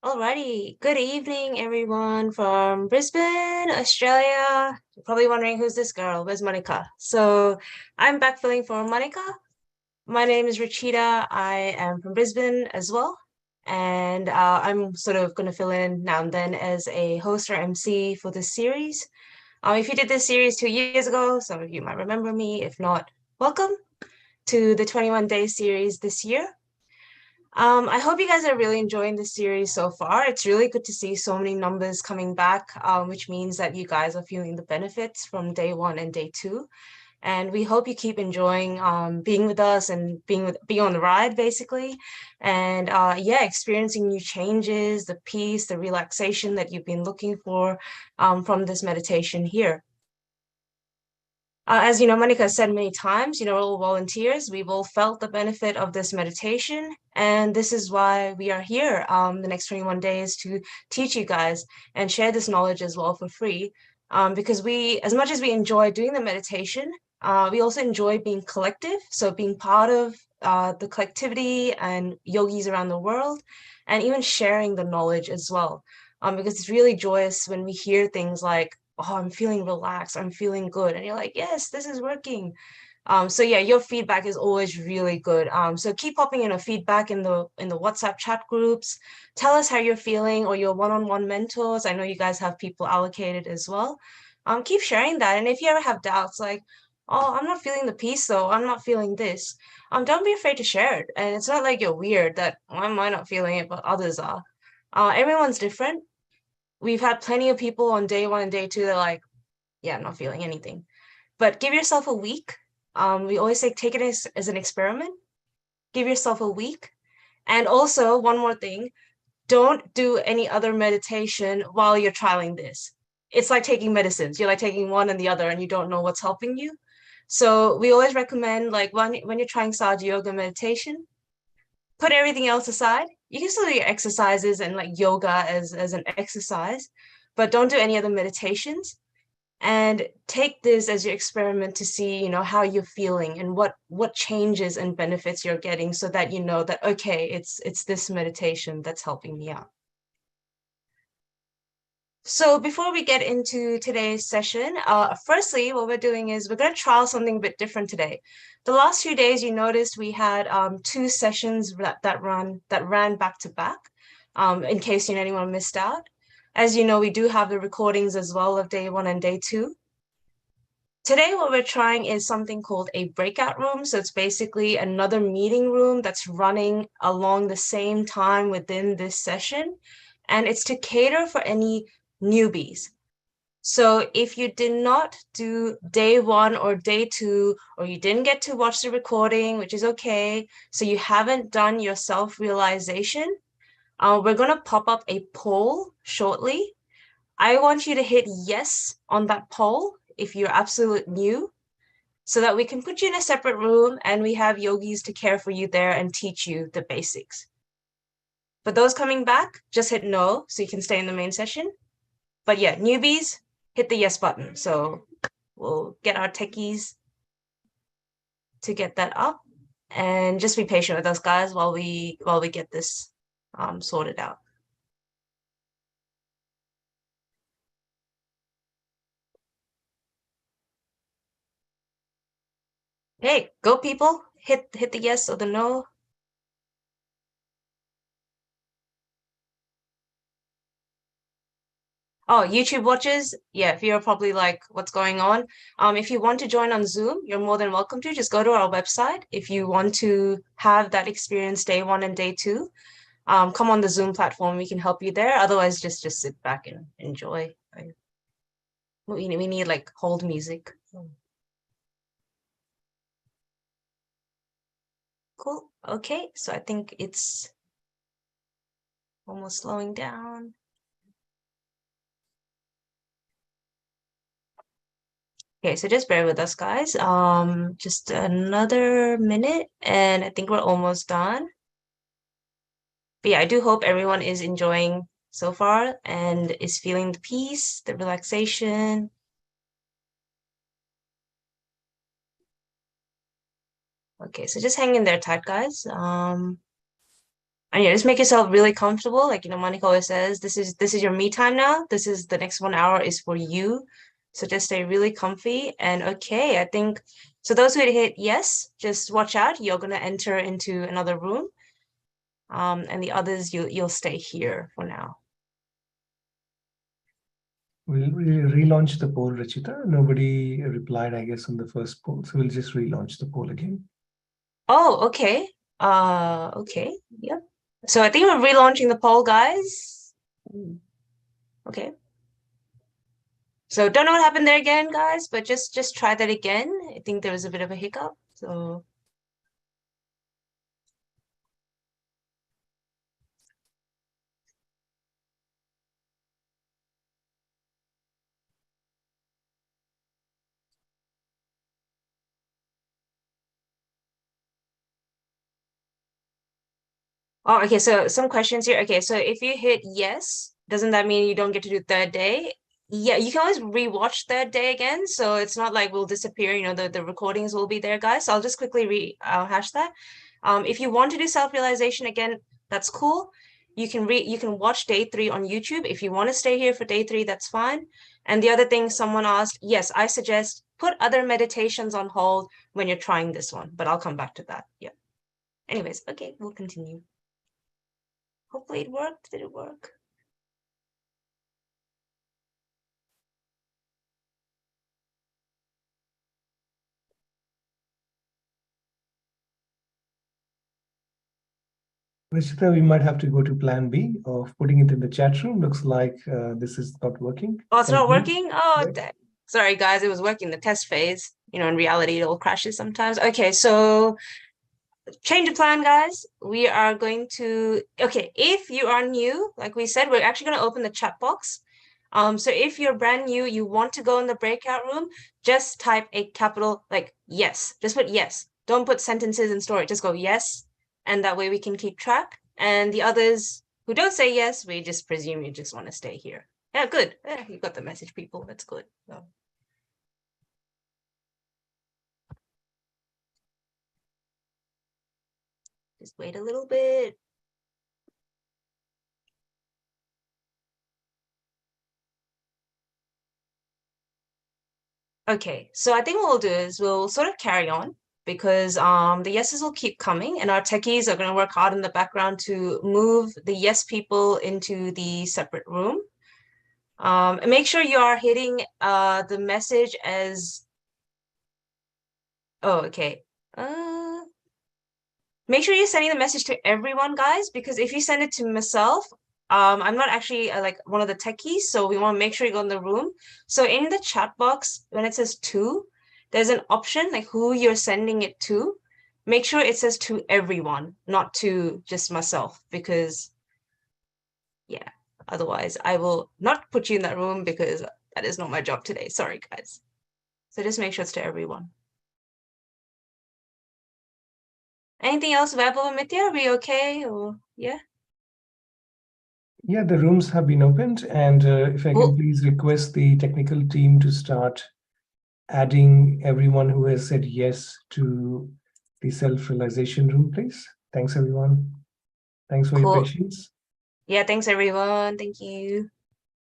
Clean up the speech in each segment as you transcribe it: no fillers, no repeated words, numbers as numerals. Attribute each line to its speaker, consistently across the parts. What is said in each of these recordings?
Speaker 1: Alrighty, good evening, everyone from Brisbane, Australia. You're probably wondering who's this girl? Where's Monica? So I'm back filling for Monica. My name is Rachita. I am from Brisbane as well. And I'm sort of going to fill in now and then as a host or MC for this series. If you did this series 2 years ago, some of you might remember me. If not, welcome to the 21 day series this year. I hope you guys are really enjoying the series so far. It's really good to see so many numbers coming back, which means that you guys are feeling the benefits from day one and day two. And we hope you keep enjoying being with us and being on the ride, basically. And yeah, experiencing new changes, the peace, the relaxation that you've been looking for from this meditation here. As you know, Monica has said many times, we're all volunteers. We've all felt the benefit of this meditation, and this is why we are here the next 21 days to teach you guys and share this knowledge as well for free. Because we, as much as we enjoy doing the meditation, we also enjoy being collective. So being part of the collectivity and yogis around the world, and even sharing the knowledge as well. Because it's really joyous when we hear things like, oh, I'm feeling relaxed, I'm feeling good. And you're like, yes, this is working. So yeah, your feedback is always really good. So keep popping in a feedback in the WhatsApp chat groups. Tell us how you're feeling, or your one-on-one mentors. I know you guys have people allocated as well. Keep sharing that. And if you ever have doubts, like, oh, I'm not feeling the peace though, I'm not feeling this. Don't be afraid to share it. And it's not like you're weird that why am I not feeling it, but others are. Everyone's different. We've had plenty of people on day one and day two that are like, yeah, I'm not feeling anything. But give yourself a week. We always say take it as an experiment. Give yourself a week. And also, one more thing, don't do any other meditation while you're trialing this. It's like taking medicines. You're like taking one and the other, and you don't know what's helping you. So we always recommend, like, when you're trying Sahaja Yoga meditation, put everything else aside. You can still do your exercises and like yoga as an exercise, but don't do any other meditations, and take this as your experiment to see, how you're feeling and what changes and benefits you're getting, so that you know that, okay, it's this meditation that's helping me out. So before we get into today's session, firstly, what we're doing is we're going to trial something a bit different today. The last few days, you noticed we had two sessions that ran back to back, in case anyone missed out. As you know, we do have the recordings as well of day one and day two. Today, what we're trying is something called a breakout room. So it's basically another meeting room that's running along the same time within this session. And it's to cater for any newbies. So if you did not do day one or day two, or you didn't get to watch the recording, which is okay, so you haven't done your self-realization, we're going to pop up a poll shortly. I want you to hit yes on that poll if you're absolute new, so that we can put you in a separate room and we have yogis to care for you there and teach you the basics. For those coming back, just hit no so you can stay in the main session. But yeah, newbies, hit the yes button. So we'll get our techies to get that up, and just be patient with us, guys, while we get this sorted out. Hey, go people, hit the yes or the no. Oh, YouTube watchers, yeah, if you're probably like, what's going on? If you want to join on Zoom, you're more than welcome to. Just go to our website. If you want to have that experience day one and day two, come on the Zoom platform. We can help you there. Otherwise, just sit back and enjoy. We need like hold music. Cool. Okay, so I think it's almost slowing down. Okay, so just bear with us, guys. Just another minute, and I think we're almost done. But yeah, I do hope everyone is enjoying so far and is feeling the peace, the relaxation. Okay, so just hang in there tight, guys. And yeah, just make yourself really comfortable. Like, Monica always says, this is your me time now. This is the next 1 hour is for you. So just stay really comfy. And okay, I think so. Those who hit yes, just watch out. You're gonna enter into another room. And the others, you'll stay here for now.
Speaker 2: We'll relaunch the poll, Rachita. Nobody replied, I guess, on the first poll. So we'll just relaunch the poll again.
Speaker 1: Oh, okay. Okay. Yep. So I think we're relaunching the poll, guys. Okay. So don't know what happened there again, guys, but just try that again. I think there was a bit of a hiccup. So Oh, okay. So some questions here. Okay, so if you hit yes, doesn't that mean you don't get to do third day? Yeah, you can always rewatch third day again. So it's not like we'll disappear, the recordings will be there, guys. So I'll just quickly hash that. If you want to do self-realization again, that's cool. You can watch day 3 on YouTube. If you want to stay here for day 3, that's fine. And the other thing someone asked, yes, I suggest put other meditations on hold when you're trying this one, but I'll come back to that. Yeah. Anyways, okay, we'll continue. Hopefully it worked. Did it work?
Speaker 2: Rishita, we might have to go to plan B of putting it in the chat room. Looks like this is not working.
Speaker 1: Oh, it's not
Speaker 2: Continue.
Speaker 1: working? Oh,
Speaker 2: Yep.
Speaker 1: dang. Sorry, guys. It was working the test phase. In reality, it all crashes sometimes. Okay, so change of plan, guys. We are going to, okay, if you are new, like we said, we're actually going to open the chat box. So if you're brand new, you want to go in the breakout room, just type a capital, like yes. Just put yes. Don't put sentences in story. Just go yes. And that way we can keep track. And the others who don't say yes, we just presume you just want to stay here. Yeah, good. You got the message, people. That's good. So. Just wait a little bit. Okay, so I think what we'll do is we'll sort of carry on because the yeses will keep coming and our techies are going to work hard in the background to move the yes people into the separate room. And make sure you are hitting the message as, oh, okay. Make sure you're sending the message to everyone, guys, because if you send it to myself, I'm not actually like one of the techies, so we want to make sure you go in the room. So in the chat box, when it says to, there's an option like who you're sending it to. Make sure it says to everyone, not to just myself, because yeah, otherwise I will not put you in that room because that is not my job today. Sorry, guys. So just make sure it's to everyone. Anything else, Vaibhav and Mithya? Are we okay? Or yeah?
Speaker 2: Yeah, the rooms have been opened, and if I can
Speaker 1: Cool.
Speaker 2: please request the technical team to start adding everyone who has said yes to the self-realization room, please. Thanks, everyone. Thanks for your
Speaker 1: Cool.
Speaker 2: patience.
Speaker 1: Yeah, thanks everyone. Thank you.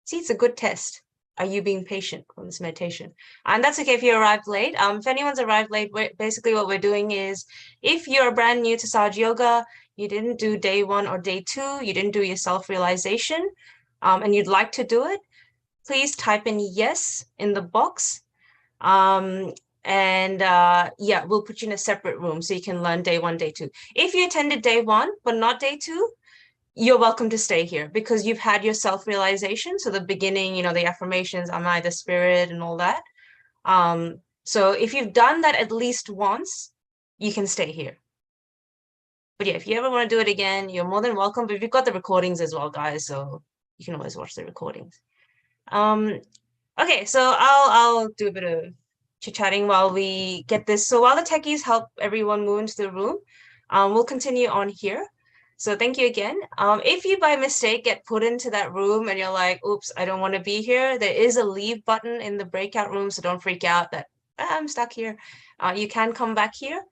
Speaker 1: See, it's a good test. Are you being patient on this meditation? And that's okay if you arrived late. If anyone's arrived late, basically what we're doing is if you're brand new to Sahaja Yoga, you didn't do day 1 or day 2, you didn't do your self-realization, and you'd like to do it, please type in yes in the box. Yeah, we'll put you in a separate room so you can learn day 1, day 2. If you attended day 1, but not day 2, you're welcome to stay here because you've had your self-realization. So the beginning, the affirmations, am I the spirit and all that. So if you've done that at least once, you can stay here. But yeah, if you ever want to do it again, you're more than welcome. But we've got the recordings as well, guys, so you can always watch the recordings. Okay, so I'll do a bit of chit-chatting while we get this. So while the techies help everyone move into the room, we'll continue on here. So thank you again. If you by mistake get put into that room and you're like, oops, I don't want to be here, there is a leave button in the breakout room, so don't freak out that I'm stuck here. You can come back here.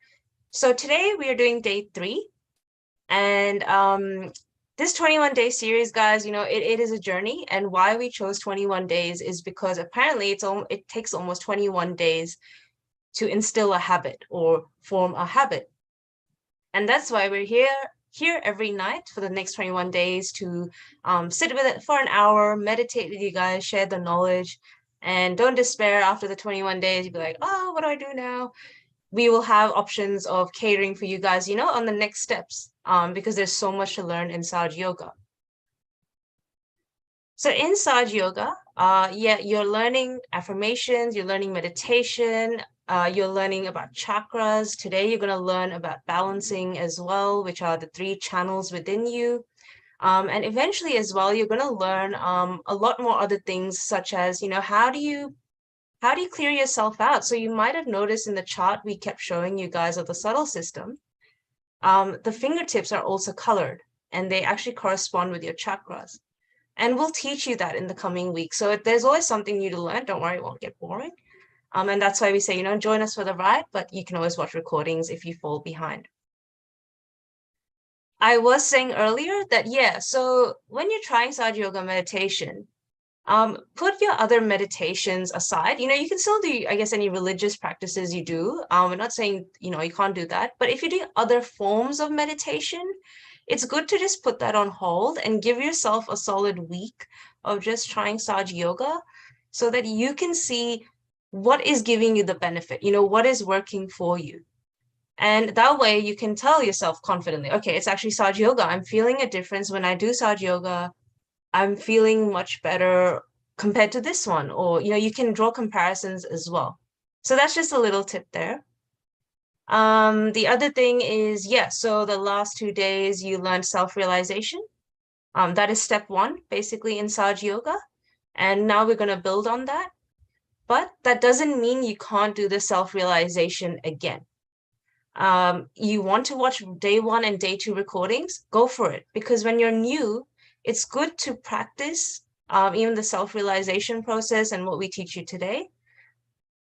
Speaker 1: So today we are doing day 3. And this 21-day series, guys, it is a journey. And why we chose 21 days is because apparently it takes almost 21 days to instill a habit or form a habit. And that's why we're here every night for the next 21 days to sit with it for an hour, meditate with you guys, share the knowledge, and don't despair after the 21 days. You'll be like, oh, what do I do now? We will have options of catering for you guys, on the next steps, because there's so much to learn in Sahaja Yoga. So in Sahaja Yoga, yeah, you're learning affirmations, you're learning meditation, you're learning about chakras. Today, you're going to learn about balancing as well, which are the 3 channels within you. And eventually as well, you're going to learn a lot more other things, such as, how do you clear yourself out? So you might have noticed in the chart we kept showing you guys of the subtle system, the fingertips are also colored. and they actually correspond with your chakras. And we'll teach you that in the coming weeks. So there's always something new to learn. Don't worry, it won't get boring. And that's why we say, join us for the ride, but you can always watch recordings if you fall behind. I was saying earlier that, yeah, so when you're trying Sahaja Yoga meditation, put your other meditations aside. You can still do, I guess, any religious practices you do. We're not saying, you can't do that. But if you do other forms of meditation, it's good to just put that on hold and give yourself a solid week of just trying Sahaja Yoga so that you can see what is giving you the benefit, what is working for you. And that way you can tell yourself confidently, okay, it's actually Sahaja Yoga. I'm feeling a difference when I do Sahaja Yoga. I'm feeling much better compared to this one. Or, you can draw comparisons as well. So that's just a little tip there. The other thing is, so the last 2 days you learned self-realization. That is step 1, basically in Sahaja Yoga. And now we're going to build on that. But that doesn't mean you can't do the self-realization again. You want to watch day 1 and day 2 recordings, go for it. Because when you're new, it's good to practice even the self-realization process and what we teach you today.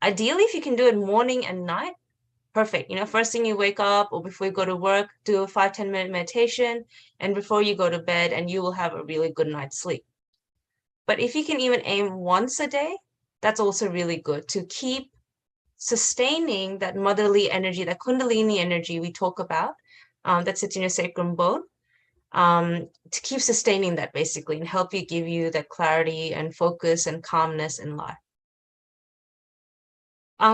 Speaker 1: Ideally, if you can do it morning and night, perfect. First thing you wake up or before you go to work, do a 5-10 minute meditation, and before you go to bed, and you will have a really good night's sleep. But if you can even aim once a day, that's also really good to keep sustaining that motherly energy, that Kundalini energy we talk about, that sits in your sacrum bone, to keep sustaining that basically and help give you that clarity and focus and calmness in life.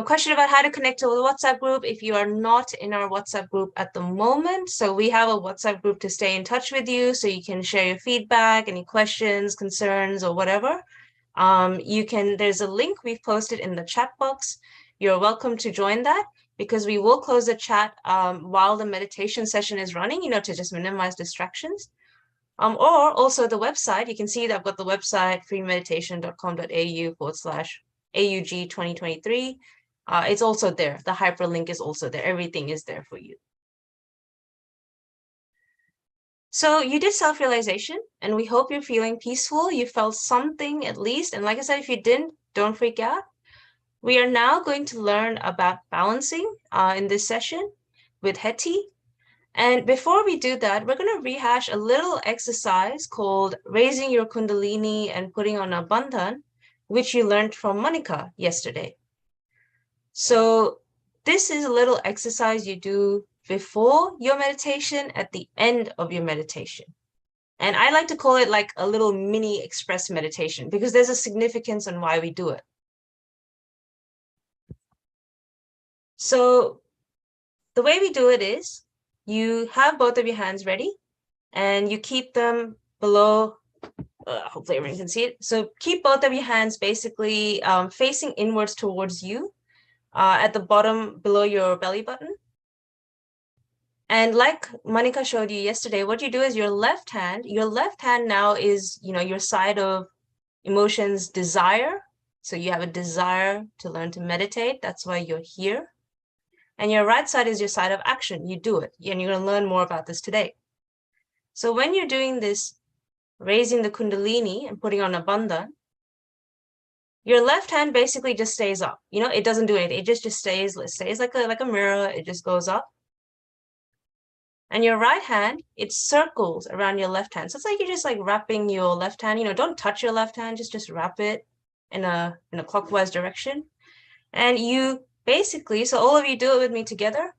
Speaker 1: Question about how to connect to the WhatsApp group if you are not in our WhatsApp group at the moment. So we have a WhatsApp group to stay in touch with you so you can share your feedback, any questions, concerns, or whatever. There's a link we've posted in the chat box. You're welcome to join that because we will close the chat while the meditation session is running, to just minimize distractions. Or also the website, you can see that I've got the website freemeditation.com.au/AUG 2023. It's also there. The hyperlink is also there. Everything is there for you. So you did self-realization, and we hope you're feeling peaceful. You felt something at least. And like I said, if you didn't, don't freak out. We are now going to learn about balancing in this session with Hetty. And before we do that, we're going to rehash a little exercise called raising your Kundalini and putting on a Bandhan, which you learned from Monica yesterday. So this is a little exercise you do before your meditation, at the end of your meditation. And I like to call it like a little mini express meditation because there's a significance on why we do it. So the way we do it is you have both of your hands ready and you keep them below, hopefully everyone can see it. So keep both of your hands basically facing inwards towards you at the bottom below your belly button. And like Monica showed you yesterday, what you do is your left hand now is, your side of emotions, desire. So you have a desire to learn to meditate. That's why you're here. And your right side is your side of action. You do it. And you're going to learn more about this today. So when you're doing this, raising the Kundalini and putting on a Bandhan, your left hand basically just stays up. It doesn't do anything. It just stays like a mirror. It just goes up. And your right hand, it circles around your left hand. So it's like you're just like wrapping your left hand. Don't touch your left hand. Just wrap it in a clockwise direction. And you basically, so all of you do it with me together.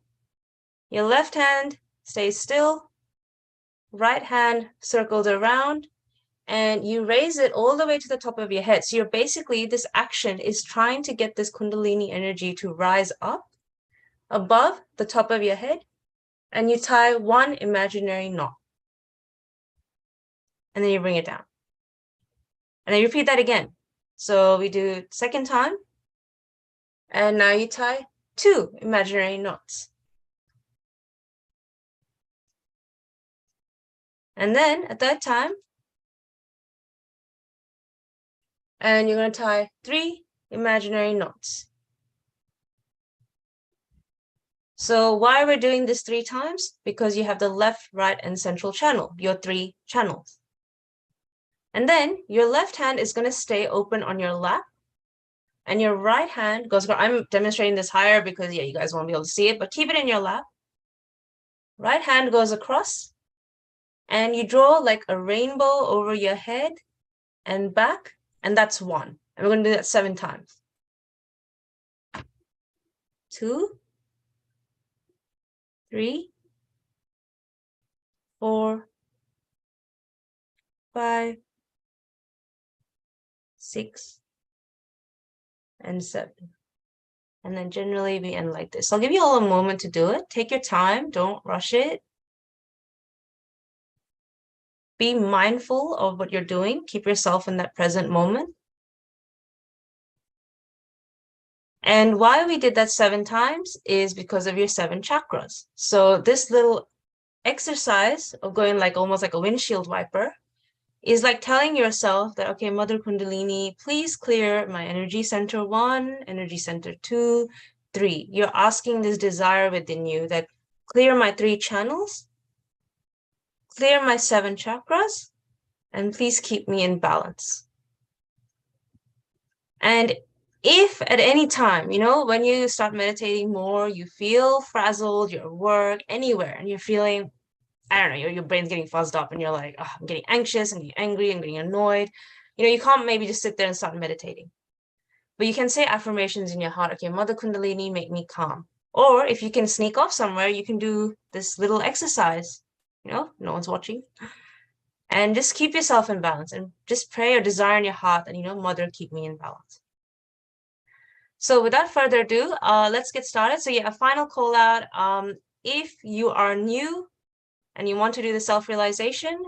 Speaker 1: Your left hand stays still. Right hand circles around. And you raise it all the way to the top of your head. So you're basically, this action is trying to get this Kundalini energy to rise up above the top of your head. And you tie one imaginary knot. And then you bring it down. And then you repeat that again. So we do second time. And now you tie 2 imaginary knots. And then a third time. And you're going to tie 3 imaginary knots. So why we're doing this 3 times? Because you have the left, right, and central channel, your 3 channels. And then your left hand is going to stay open on your lap. And your right hand goes, I'm demonstrating this higher because, yeah, you guys won't be able to see it, but keep it in your lap. Right hand goes across. And you draw like a rainbow over your head and back. And that's 1. And we're going to do that 7 times. 2, 3, 4, 5, 6, and 7. And then generally we end like this. I'll give you all a moment to do it. Take your time. Don't rush it. Be mindful of what you're doing. Keep yourself in that present moment. And why we did that 7 times is because of your 7 chakras. So this little exercise of going like almost like a windshield wiper is like telling yourself that, okay, Mother Kundalini, please clear my energy center 1, energy center 2, 3. You're asking this desire within you that clear my 3 channels, clear my 7 chakras, and please keep me in balance. And if at any time, when you start meditating more, you feel frazzled, your work, anywhere, and you're feeling, I don't know, your brain's getting fuzzed up and you're like, oh, I'm getting anxious, I'm getting angry, I'm getting annoyed. You can't maybe just sit there and start meditating. But you can say affirmations in your heart. Okay, Mother Kundalini, make me calm. Or if you can sneak off somewhere, you can do this little exercise. No one's watching. And just keep yourself in balance and just pray or desire in your heart that, Mother, keep me in balance. So without further ado, let's get started. So yeah, a final call out. If you are new and you want to do the self-realization,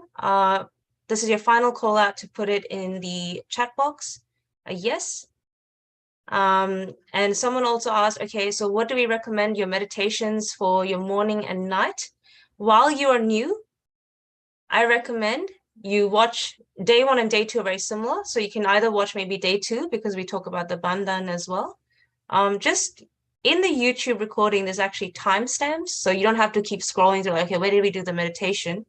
Speaker 1: this is your final call out to put it in the chat box, a yes. And someone also asked, okay, so what do we recommend your meditations for your morning and night? While you are new, I recommend you watch day 1 and day 2 are very similar. So you can either watch maybe day 2 because we talk about the Bandhan as well. Just in the YouTube recording, there's actually timestamps. So you don't have to keep scrolling through like, okay, where did we do the meditation?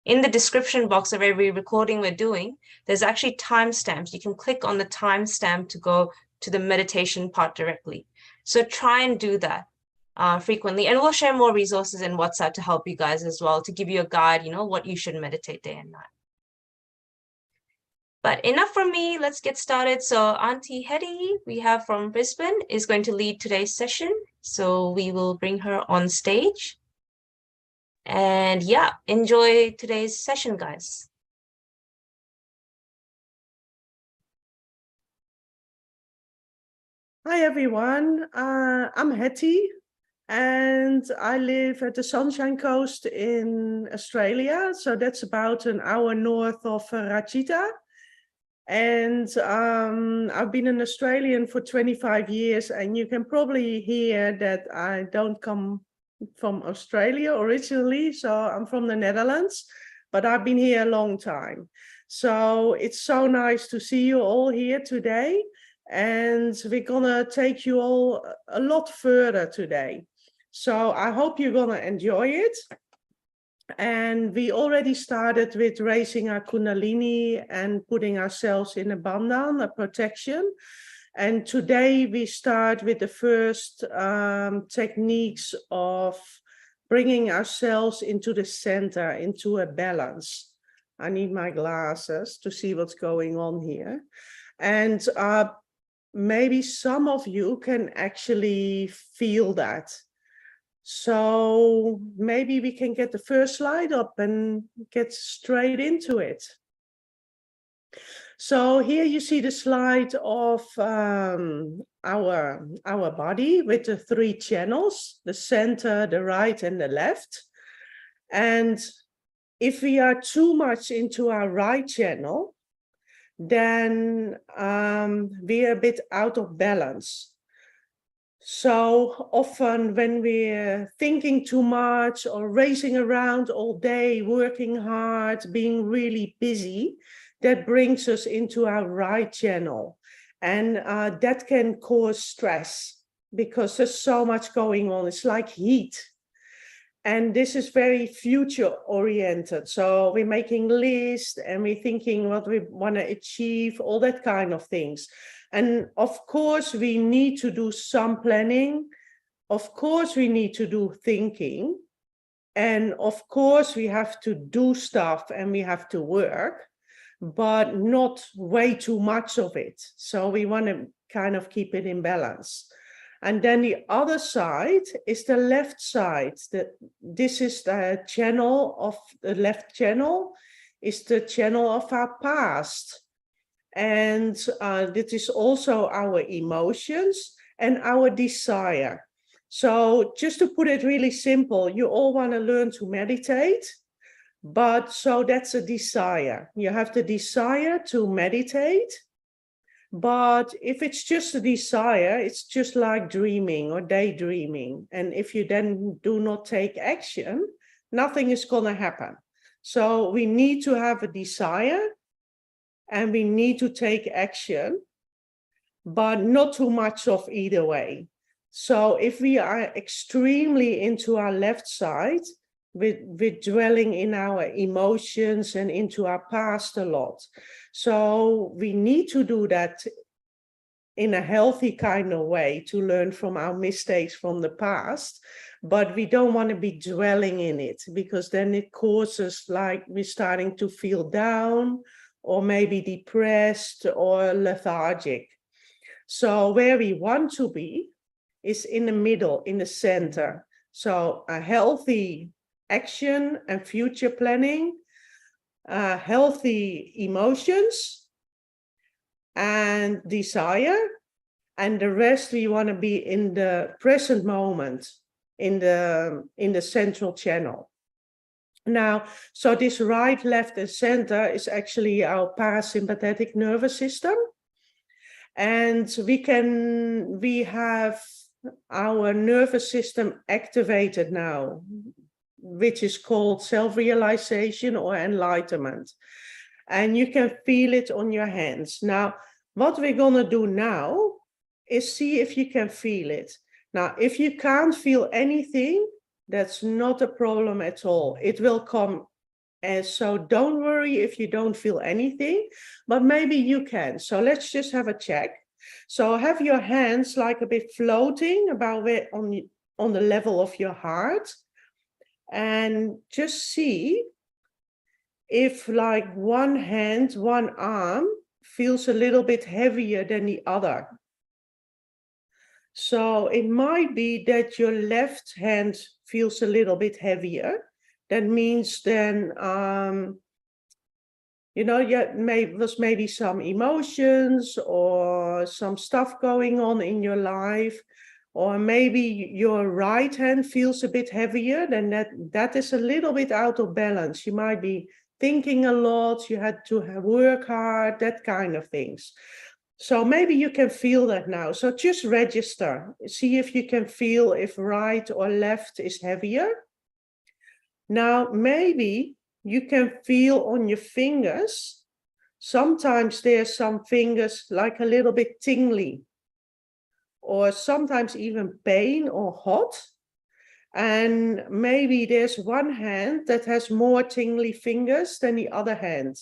Speaker 1: In the description box of every recording we're doing, there's actually timestamps. You can click on the timestamp to go to the meditation part directly. So try and do that frequently. And we'll share more resources in WhatsApp to help you guys as well, to give you a guide, what you should meditate day and night. But enough from me, let's get started. So Auntie Hetty, we have from Brisbane, is going to lead today's session. So we will bring her on stage. And yeah, enjoy today's session, guys.
Speaker 3: Hi everyone, I'm Hetty and I live at the Sunshine Coast in Australia. So that's about an hour north of Rachita. And I've been an Australian for 25 years, and you can probably hear that I don't come from Australia originally. So I'm from the Netherlands, but I've been here a long time. So it's so nice to see you all here today. And we're gonna take you all a lot further today. So I hope you're gonna enjoy it. And we already started with raising our Kundalini and putting ourselves in a bandhan, a protection. And today we start with the first techniques of bringing ourselves into the center, into a balance. I need my glasses to see what's going on here. And maybe some of you can actually feel that. So maybe we can get the first slide up and get straight into it. So here you see the slide of our body with the 3 channels, the center, the right, and the left. And if we are too much into our right channel, then we are a bit out of balance. So often when we're thinking too much or racing around all day, working hard, being really busy, that brings us into our right channel. And that can cause stress. because there's so much going on. It's like heat. And this is very future oriented. So we're making lists and we're thinking what we want to achieve, all that kind of things. And of course, we need to do some planning. Of course, we need to do thinking. And of course, we have to do stuff and we have to work, but not way too much of it. So we want to kind of keep it in balance. And then the other side is the left side. This is the channel of the left channel, is the channel of our past. And this is also our emotions and our desire. So just to put it really simple, you all want to learn to meditate, but so that's a desire. You have the desire to meditate. But if it's just a desire, it's just like dreaming or daydreaming. And if you then do not take action, nothing is going to happen. So we need to have a desire and we need to take action, but not too much of either way. So if we are extremely into our left side, with dwelling in our emotions and into our past a lot. So we need to do that in a healthy kind of way to learn from our mistakes from the past, but we don't want to be dwelling in it because then it causes like we're starting to feel down or maybe depressed or lethargic. So where we want to be is in the middle, in the center. So a healthy action and future planning, healthy emotions and desire, and the rest we want to be in the present moment, in the central channel. Now, so this right, left, and center is actually our parasympathetic nervous system, and we have our nervous system activated now, which is called self-realization or enlightenment. And you can feel it on your hands. Now, what we're going to do now is see if you can feel it. Now, if you can't feel anything, that's not a problem at all. It will come. And so don't worry if you don't feel anything, but maybe you can. So let's just have a check. So have your hands like a bit floating about where on the level of your heart. And just see if like one hand, one arm feels a little bit heavier than the other. So it might be that your left hand feels a little bit heavier. That means then, there's maybe some emotions or some stuff going on in your life. Or maybe your right hand feels a bit heavier, then that is a little bit out of balance. You might be thinking a lot, you had to work hard, that kind of things. So maybe you can feel that now. So just register, see if you can feel if right or left is heavier. Now, maybe you can feel on your fingers. Sometimes there's some fingers like a little bit tingly, or sometimes even pain or hot. And maybe there's one hand that has more tingly fingers than the other hand.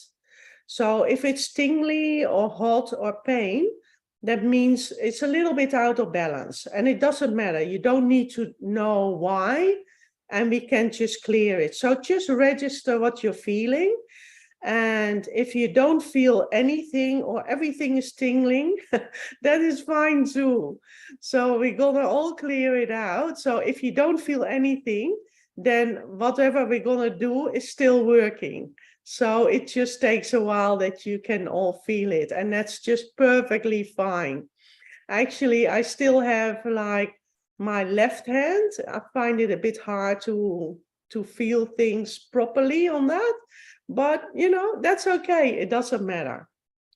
Speaker 3: So if it's tingly or hot or pain, that means it's a little bit out of balance. And it doesn't matter. You don't need to know why, and we can just clear it. So just register what you're feeling. And if you don't feel anything or everything is tingling, that is fine too. So we're gonna all clear it out. So if you don't feel anything, then whatever we're gonna do is still working. So it just takes a while that you can all feel it, and that's just perfectly fine. Actually, I still have like my left hand. I find it a bit hard to feel things properly on that. But, that's okay. It doesn't matter.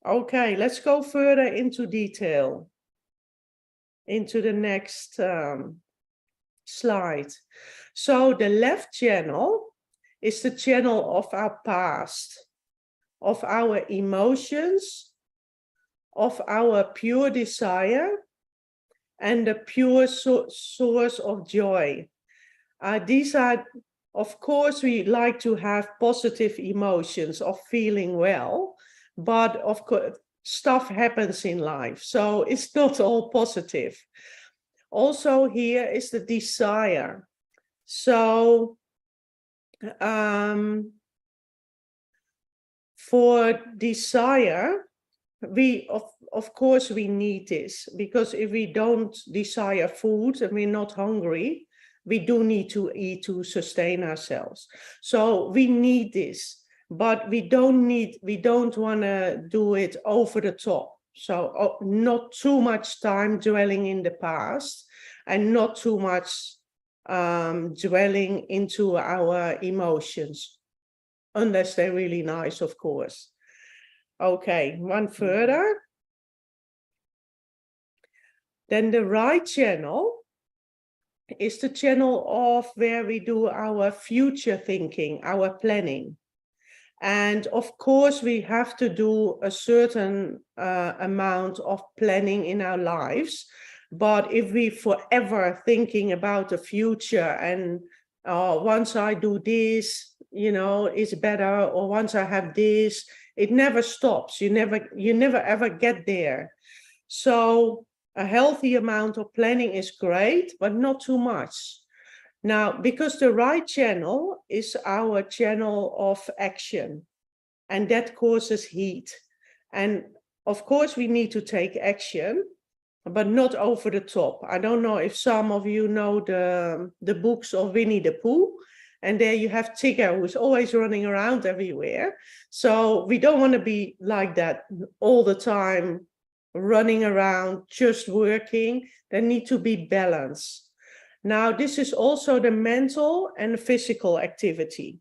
Speaker 3: Okay, let's go further into detail. Into the next slide. So the left channel is the channel of our past, of our emotions, of our pure desire, and the pure source of joy. These are, of course, we like to have positive emotions of feeling well, but of course, stuff happens in life, so it's not all positive. Also, here is the desire. So, for desire, we of course we need this, because if we don't desire food and we're not hungry, we do need to eat to sustain ourselves. So we need this, but we don't want to do it over the top. So not too much time dwelling in the past, and not too much dwelling into our emotions, unless they're really nice, of course. Okay, one further. Then the right channel is the channel of where we do our future thinking, our planning. And of course, we have to do a certain amount of planning in our lives. But if we forever thinking about the future and once I do this, it's better, or once I have this, it never stops. You never ever get there. So a healthy amount of planning is great, but not too much. Now, because the right channel is our channel of action, and that causes heat. And of course, we need to take action, but not over the top. I don't know if some of you know the books of Winnie the Pooh, and there you have Tigger, who's always running around everywhere. So we don't want to be like that all the time, running around, just working. There need to be balance. Now, this is also the mental and physical activity.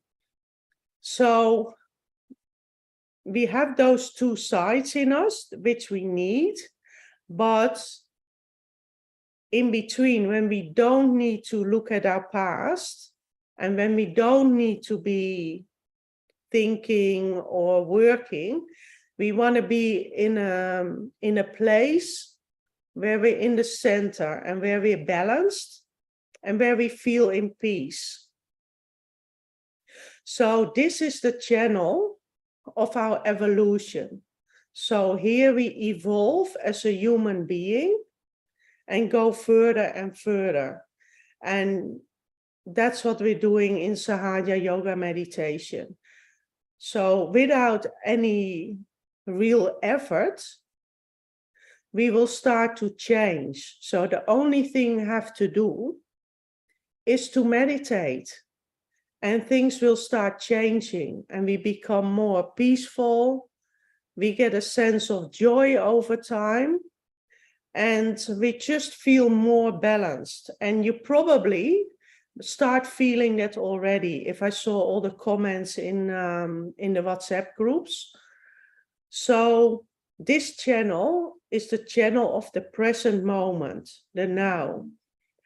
Speaker 3: So we have those two sides in us, which we need, but in between, when we don't need to look at our past, and when we don't need to be thinking or working, we want to be in a place where we're in the center and where we're balanced and where we feel in peace. So this is the channel of our evolution. So here we evolve as a human being and go further and further. And that's what we're doing in Sahaja Yoga Meditation. So without any real effort, we will start to change. So the only thing we have to do is to meditate, and things will start changing, and we become more peaceful. We get a sense of joy over time, and we just feel more balanced. And you probably start feeling that already, if I saw all the comments in the WhatsApp groups. So this channel is the channel of the present moment, the now.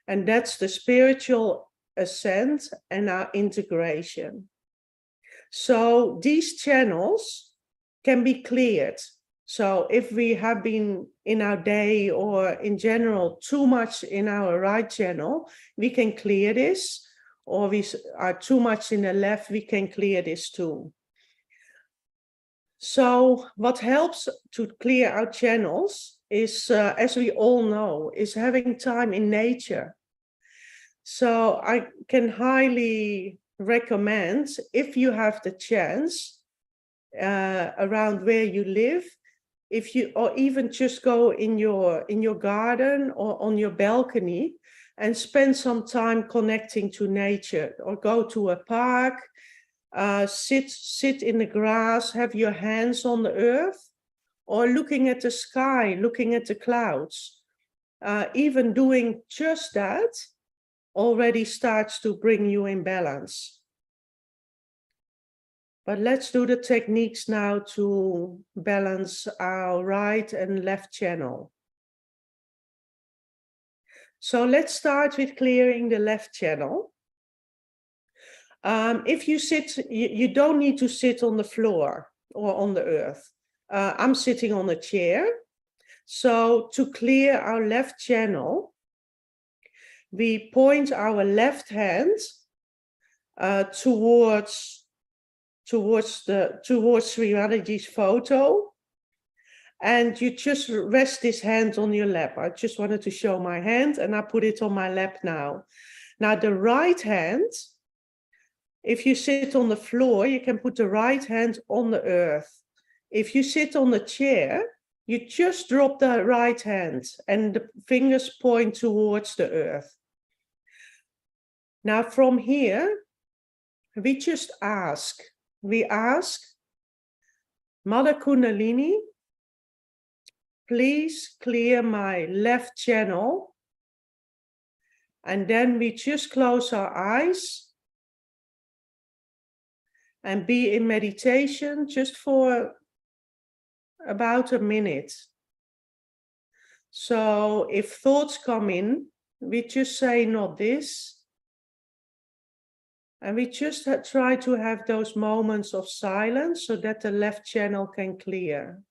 Speaker 3: And that's the spiritual ascent and our integration. So these channels can be cleared. So if we have been in our day or in general too much in our right channel, we can clear this. Or we are too much in the left, we can clear this too. So what helps to clear our channels is, as we all know, is having time in nature. So I can highly recommend, if you have the chance, around where you live, or even just go in your garden or on your balcony and spend some time connecting to nature, or go to a park, sit in the grass, have your hands on the earth, or looking at the sky, looking at the clouds. Even doing just that already starts to bring you in balance. But let's do the techniques now to balance our right and left channel. So let's start with clearing the left channel. If you sit, you don't need to sit on the floor or on the earth. I'm sitting on a chair. So to clear our left channel, we point our left hand towards Sri Mataji's photo, and you just rest this hand on your lap. I just wanted to show my hand, and I put it on my lap now. Now the right hand, if you sit on the floor, you can put the right hand on the earth. If you sit on the chair, you just drop the right hand and the fingers point towards the earth. Now from here, we just ask. We ask, Mother Kundalini, please clear my left channel. And then we just close our eyes and be in meditation just for about a minute. So if thoughts come in, we just say not this. And we just try to have those moments of silence so that the left channel can clear.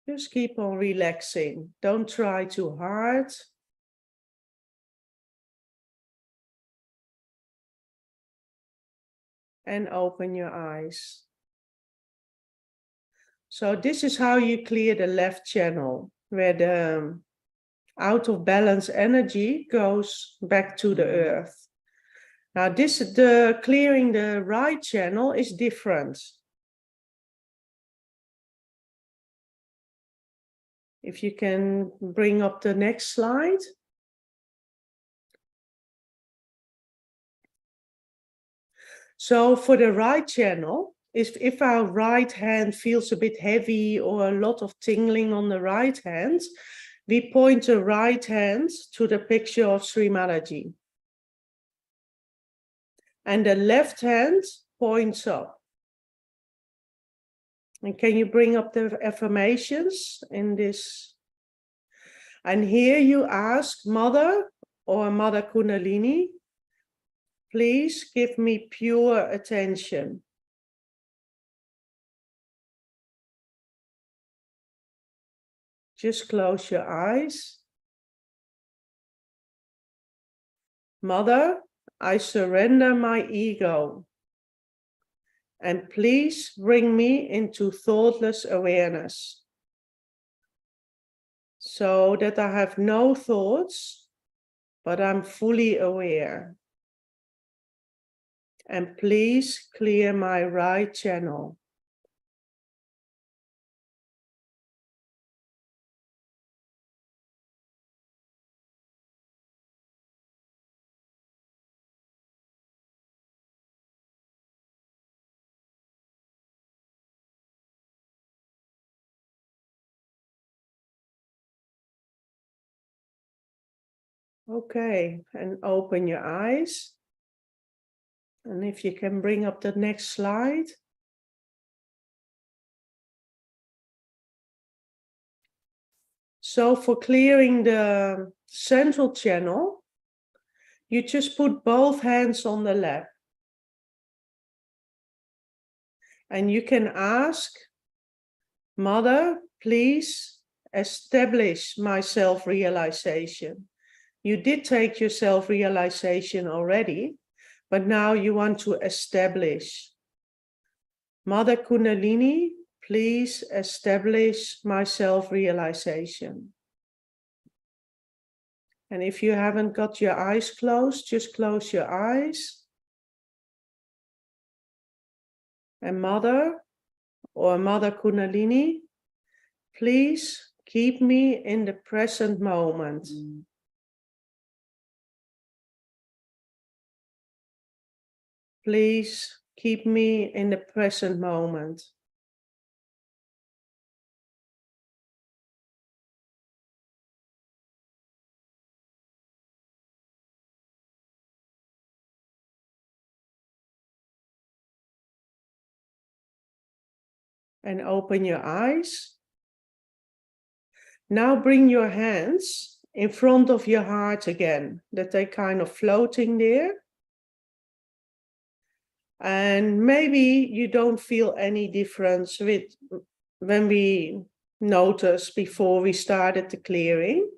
Speaker 3: Just keep on relaxing. Don't try too hard. And open your eyes. So this is how you clear the left channel, where the out of balance energy goes back to the earth. Now the clearing the right channel is different. If you can bring up the next slide. So for the right channel, if our right hand feels a bit heavy or a lot of tingling on the right hand, we point the right hand to the picture of Shri Mataji. And the left hand points up. And can you bring up the affirmations in this? And here you ask Mother or Mother Kundalini, please give me pure attention. Just close your eyes. Mother, I surrender my ego. And please bring me into thoughtless awareness, so that I have no thoughts, but I'm fully aware. And please clear my right channel. Okay, and open your eyes. And if you can bring up the next slide. So for clearing the central channel, you just put both hands on the lap. And you can ask, Mother, please establish my self-realization. You did take your self-realization already, but now you want to establish. Mother Kundalini, please establish my self-realization. And if you haven't got your eyes closed, just close your eyes. And Mother or Mother Kundalini, please keep me in the present moment. Please keep me in the present moment. and open your eyes. Now bring your hands in front of your heart again, that they're kind of floating there. And maybe you don't feel any difference with when we noticed before we started the clearing.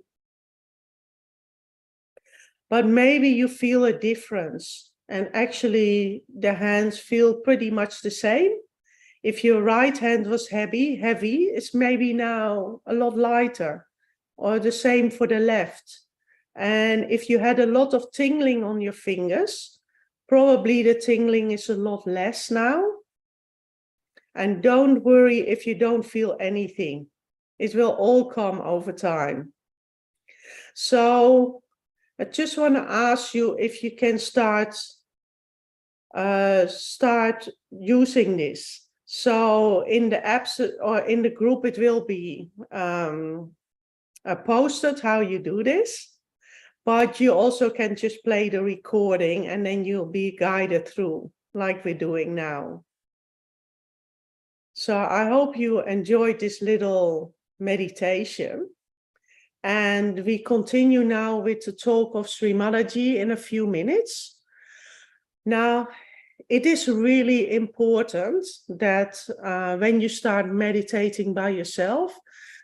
Speaker 3: But maybe you feel a difference, and actually the hands feel pretty much the same. If your right hand was heavy, it's maybe now a lot lighter, or the same for the left. And if you had a lot of tingling on your fingers, probably the tingling is a lot less now. And don't worry if you don't feel anything. It will all come over time. So I just want to ask you if you can start using this. So in the apps or in the group, it will be posted how you do this. But you also can just play the recording and then you'll be guided through like we're doing now. So I hope you enjoyed this little meditation. And we continue now with the talk of Shri Mataji in a few minutes. Now, it is really important that when you start meditating by yourself,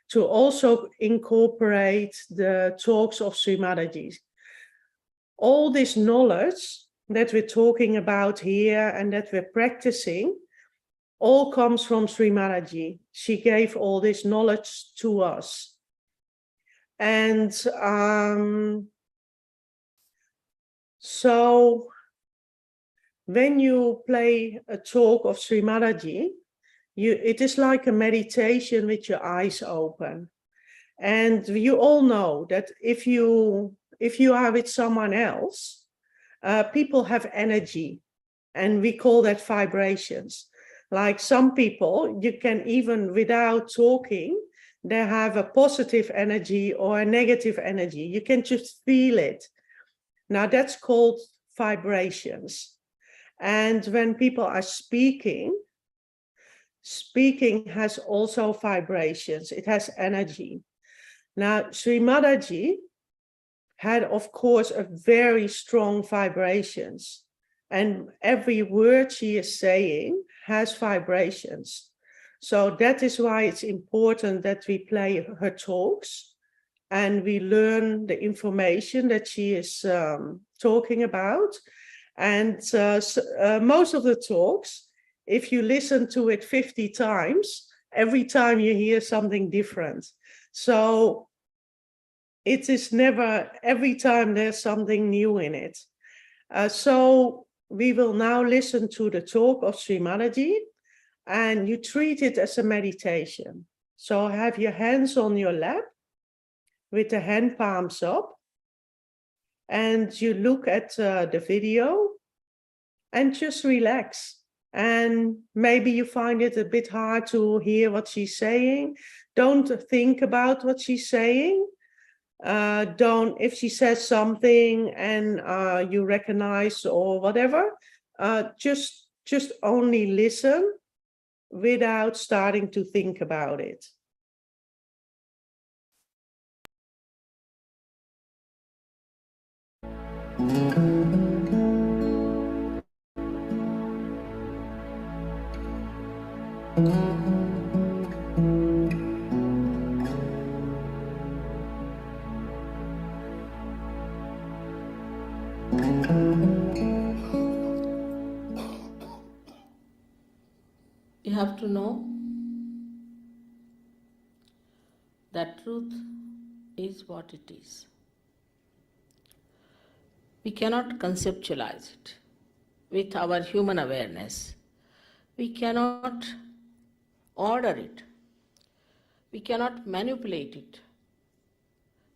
Speaker 3: to also incorporate the talks of Shri Mataji. All this knowledge that we're talking about here and that we're practicing, all comes from Shri Mataji. She gave all this knowledge to us. And so when you play a talk of Shri Mataji, it is like a meditation with your eyes open. And you all know that if you are with someone else, people have energy, and we call that vibrations. Like some people, you can even without talking, they have a positive energy or a negative energy. You can just feel it. Now that's called vibrations. And when people are speaking has also vibrations. It has energy. Now, Shri Mataji had, of course, a very strong vibrations. And every word she is saying has vibrations. So that is why it's important that we play her talks and we learn the information that she is talking about. And most of the talks, if you listen to it 50 times, every time you hear something different. So it is never, every time there's something new in it. So we will now listen to the talk of Shri Mataji, and you treat it as a meditation. So have your hands on your lap with the hand palms up, and you look at the video and just relax. And maybe you find it a bit hard to hear what she's saying. Don't think about what she's saying. If she says something and you recognize or whatever, just only listen without starting to think about it.
Speaker 4: You have to know that truth is what it is. We cannot conceptualize it with our human awareness. We cannot order it. We cannot manipulate it.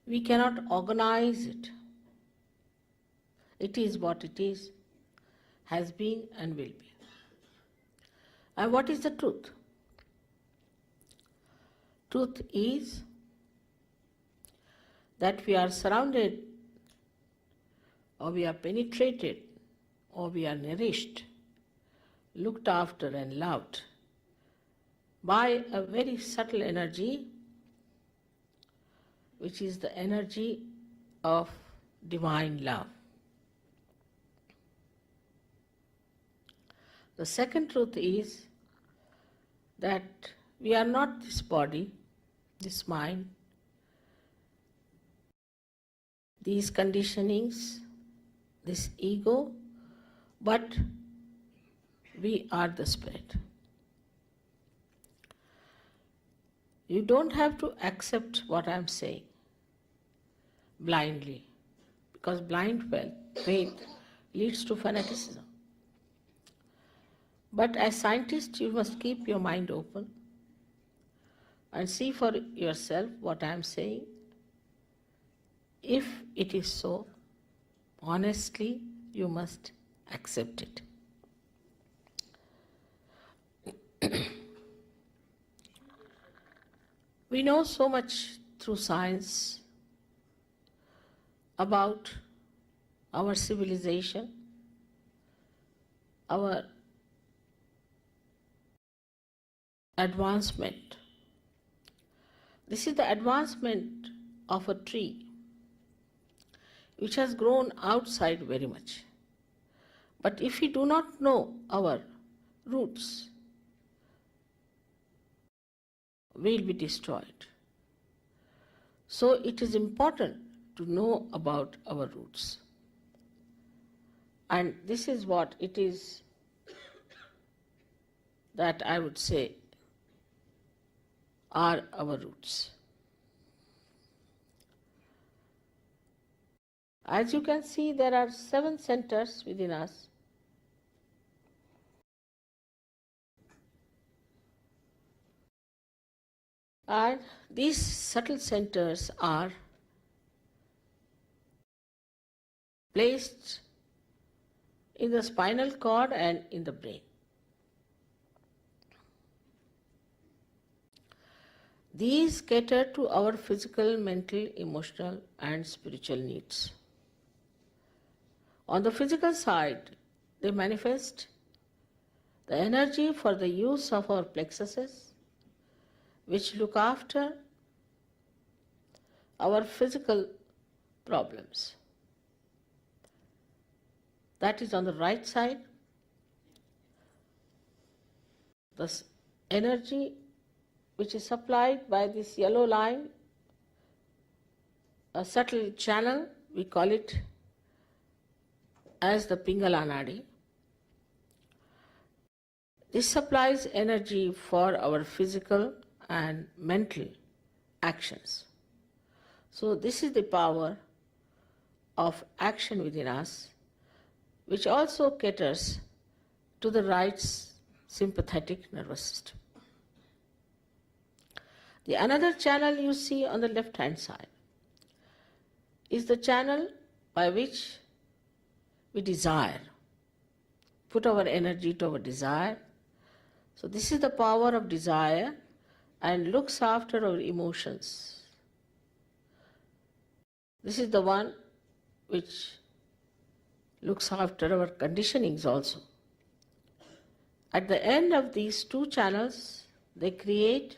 Speaker 4: We cannot organize it. It is what it is, has been and will be. And what is the truth? Truth is that we are surrounded, or we are penetrated, or we are nourished, looked after and loved by a very subtle energy, which is the energy of divine love. The second truth is that we are not this body, this mind, these conditionings, this ego, but we are the spirit. You don't have to accept what I am saying blindly, because blind faith leads to fanaticism. But as scientists, you must keep your mind open and see for yourself what I am saying. If it is so, honestly, you must accept it. We know so much through science about our civilization, our advancement. This is the advancement of a tree which has grown outside very much. But if we do not know our roots, we will be destroyed. So it is important to know about our roots. And this is what it is that I would say are our roots. As you can see, there are 7 centers within us. And these subtle centers are placed in the spinal cord and in the brain. These cater to our physical, mental, emotional, and spiritual needs. On the physical side, they manifest the energy for the use of our plexuses, which look after our physical problems. That is on the right side. The energy which is supplied by this yellow line, a subtle channel, we call it as the Pingala Nadi. This supplies energy for our physical and mental actions. So this is the power of action within us, which also caters to the right sympathetic nervous system. The another channel you see on the left hand side is the channel by which we desire, put our energy to our desire. So this is the power of desire and looks after our emotions. This is the one which looks after our conditionings also. At the end of these 2 channels, they create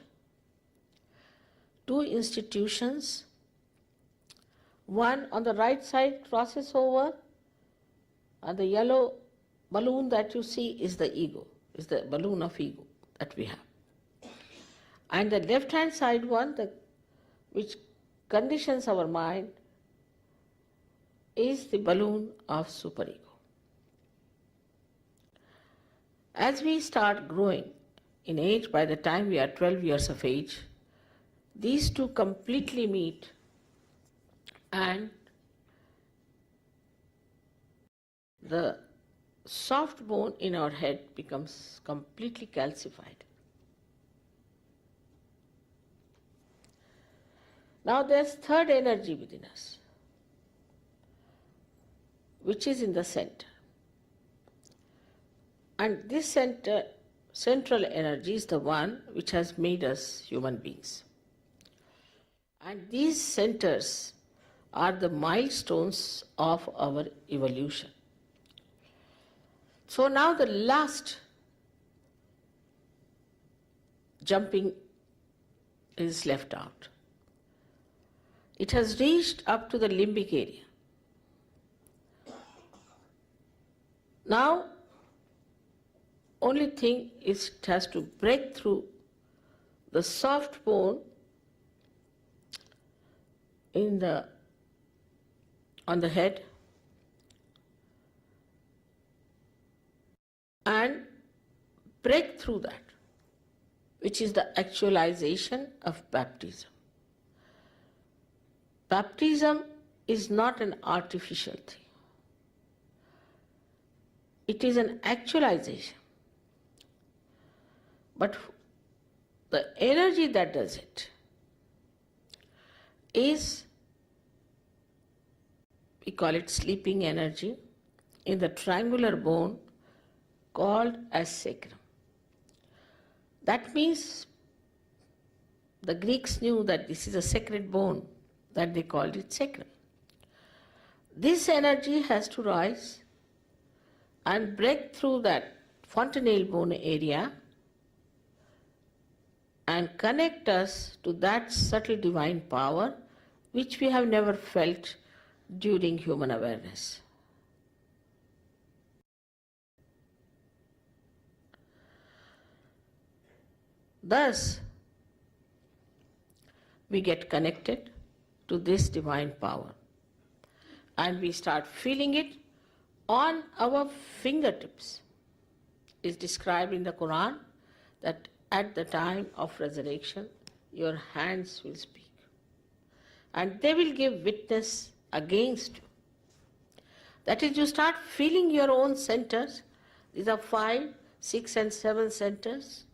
Speaker 4: 2 institutions. One on the right side crosses over, and the yellow balloon that you see is the ego, is the balloon of ego that we have. And the left-hand side one, which conditions our mind, is the balloon of superego. As we start growing in age, by the time we are 12 years of age, these 2 completely meet, and the soft bone in our head becomes completely calcified. Now there's third energy within us, which is in the center. And this central energy is the one which has made us human beings. And these centers are the milestones of our evolution. So now the last jumping is left out. It has reached up to the limbic area. Now, only thing is it has to break through the soft bone on the head and break through that, which is the actualization of baptism. Baptism is not an artificial thing. It is an actualization. But the energy that does it is, we call it sleeping energy, in the triangular bone called as sacrum. That means the Greeks knew that this is a sacred bone, that they called it sacrum. This energy has to rise and break through that fontanelle bone area and connect us to that subtle divine power which we have never felt during human awareness. Thus, we get connected to this divine power and we start feeling it on our fingertips. It's described in the Quran that at the time of resurrection, your hands will speak and they will give witness against you. That is, you start feeling your own centers. These are 5, 6 and 7 centers,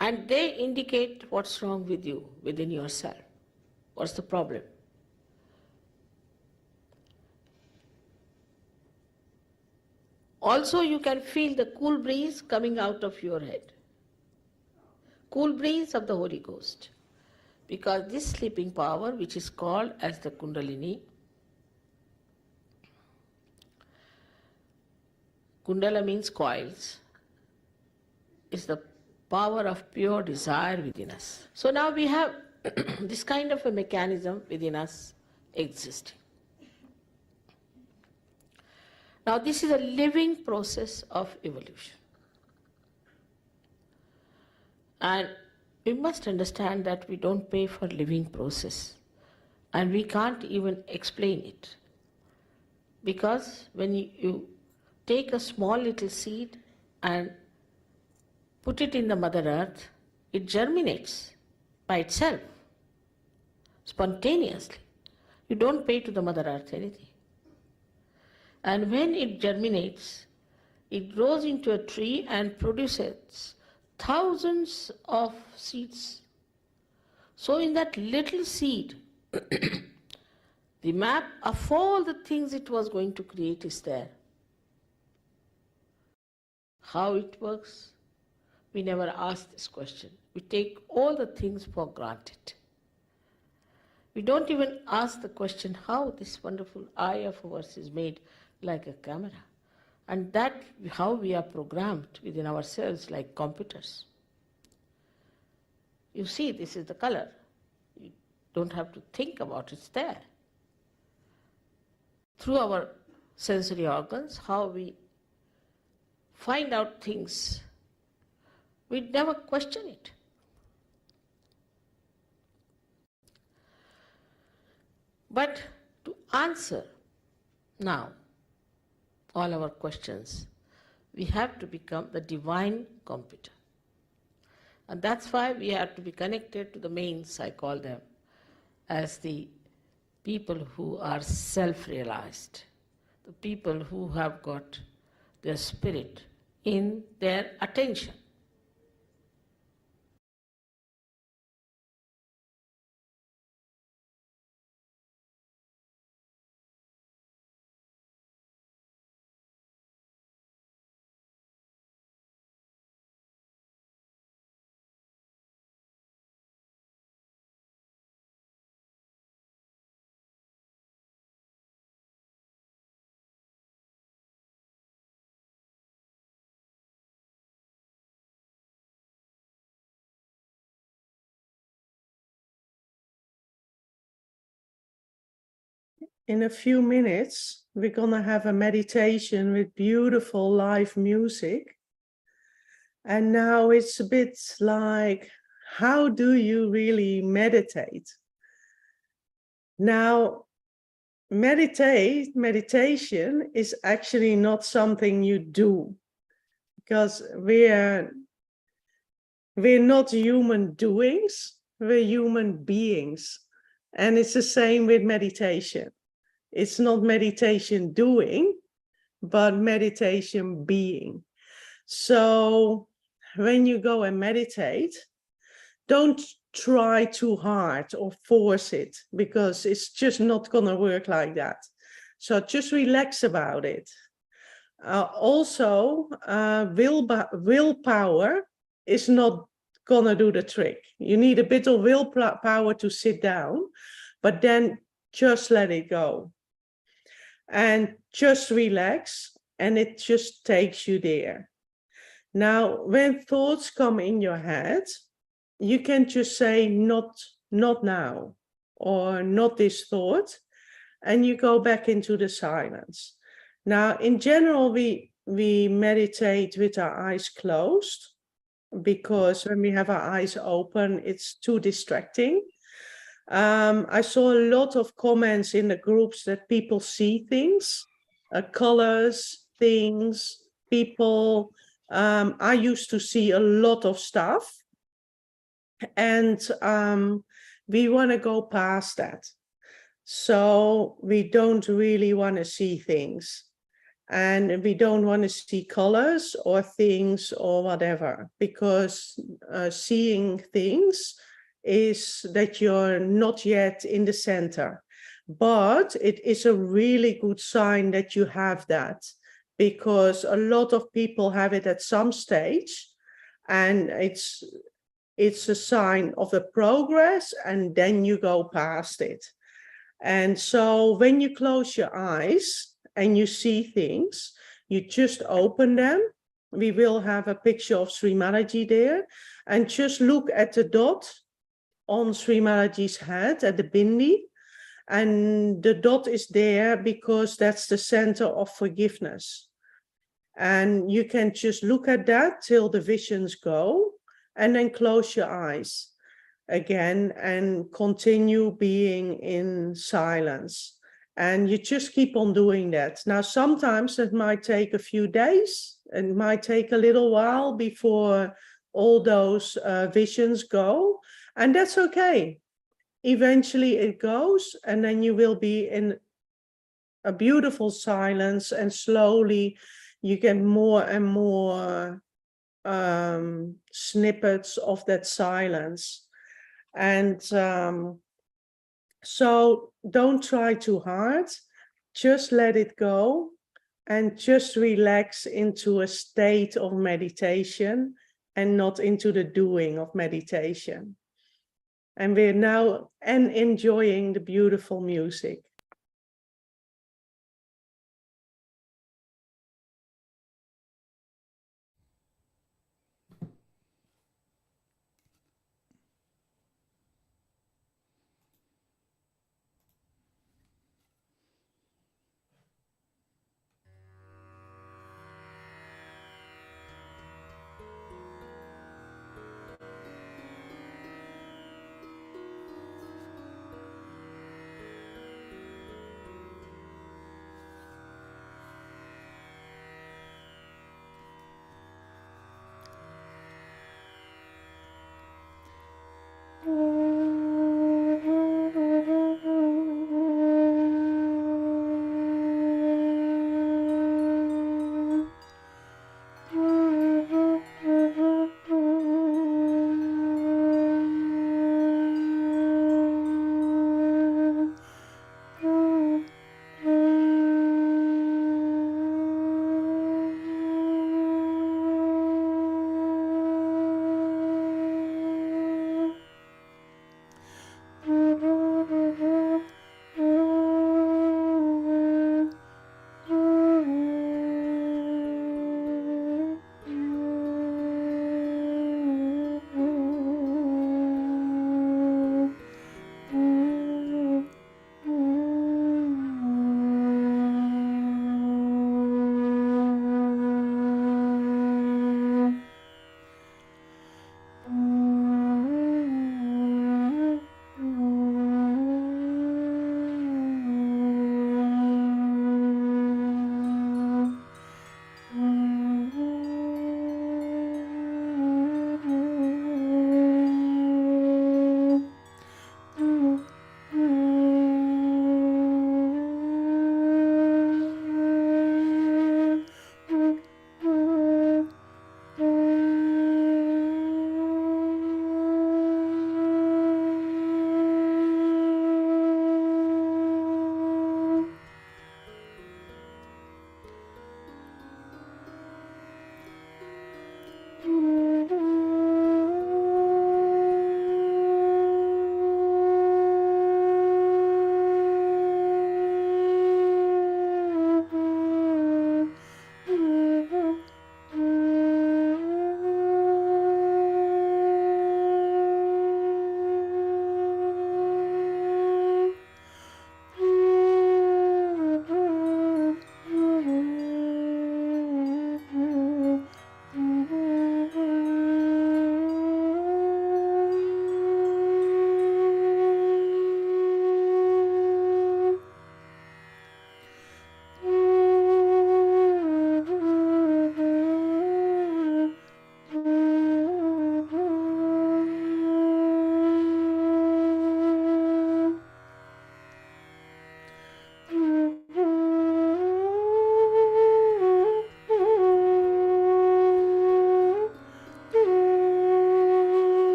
Speaker 4: and they indicate what's wrong with you within yourself. What's the problem? Also, you can feel the cool breeze coming out of your head. Cool breeze of the Holy Ghost. Because this sleeping power, which is called as the Kundalini, Kundala means coils, is the power of pure desire within us. So now we have this kind of a mechanism within us existing. Now this is a living process of evolution. And we must understand that we don't pay for living process and we can't even explain it. Because when you take a small little seed and put it in the Mother Earth, it germinates by itself, spontaneously. You don't pay to the Mother Earth anything. And when it germinates, it grows into a tree and produces thousands of seeds. So in that little seed, the map of all the things it was going to create is there. How it works? We never ask this question. We take all the things for granted. We don't even ask the question how this wonderful eye of ours is made like a camera. And that how we are programmed within ourselves like computers. You see, this is the color. You don't have to think about it, it's there. Through our sensory organs, how we find out things, we never question it. But to answer now all our questions, we have to become the divine computer. And that's why we have to be connected to the mains, I call them, as the people who are self-realized, the people who have got their spirit in their attention.
Speaker 3: in a few minutes, we're gonna have a meditation with beautiful live music. And now it's a bit like, how do you really meditate? Now, meditation is actually not something you do, because we're not human doings, we're human beings. And it's the same with meditation. It's not meditation doing, but meditation being. So when you go and meditate, don't try too hard or force it, because it's just not going to work like that. So just relax about it. Also, willpower is not going to do the trick. You need a bit of willpower to sit down, but then just let it go. And just relax, and it just takes you there. Now, when thoughts come in your head, you can just say, not now, or not this thought, and you go back into the silence. Now, in general, we meditate with our eyes closed, because when we have our eyes open, it's too distracting. I saw a lot of comments in the groups that people see things, colors, things, people. I used to see a lot of stuff, and we want to go past that. So we don't really want to see things, and we don't want to see colors or things or whatever, because seeing things is that you're not yet in the center. But it is a really good sign that you have that, because a lot of people have it at some stage, and it's a sign of a progress, and then you go past it. And so when you close your eyes and you see things, you just open them. We will have a picture of Shri Mataji there, and just look at the dot on Shri Mataji's head at the bindi. And the dot is there because that's the center of forgiveness. And you can just look at that till the visions go, and then close your eyes again and continue being in silence. And you just keep on doing that. Now, sometimes it might take a few days, and it might take a little while before all those visions go, and that's okay. Eventually it goes, and then you will be in a beautiful silence, and slowly you get more and more snippets of that silence. And so don't try too hard, just let it go, and just relax into a state of meditation, and not into the doing of meditation. And we're now enjoying the beautiful music.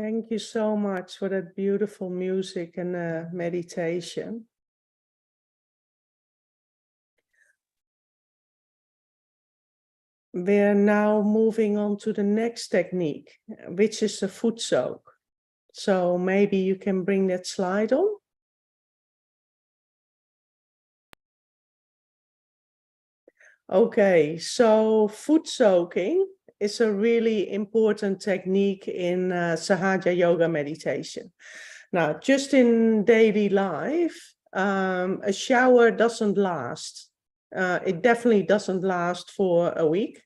Speaker 3: Thank you so much for that beautiful music and meditation. We're now moving on to the next technique, which is the foot soak. So maybe you can bring that slide on. Okay, so foot soaking is a really important technique in Sahaja Yoga Meditation. Now, just in daily life, a shower doesn't last. It definitely doesn't last for a week.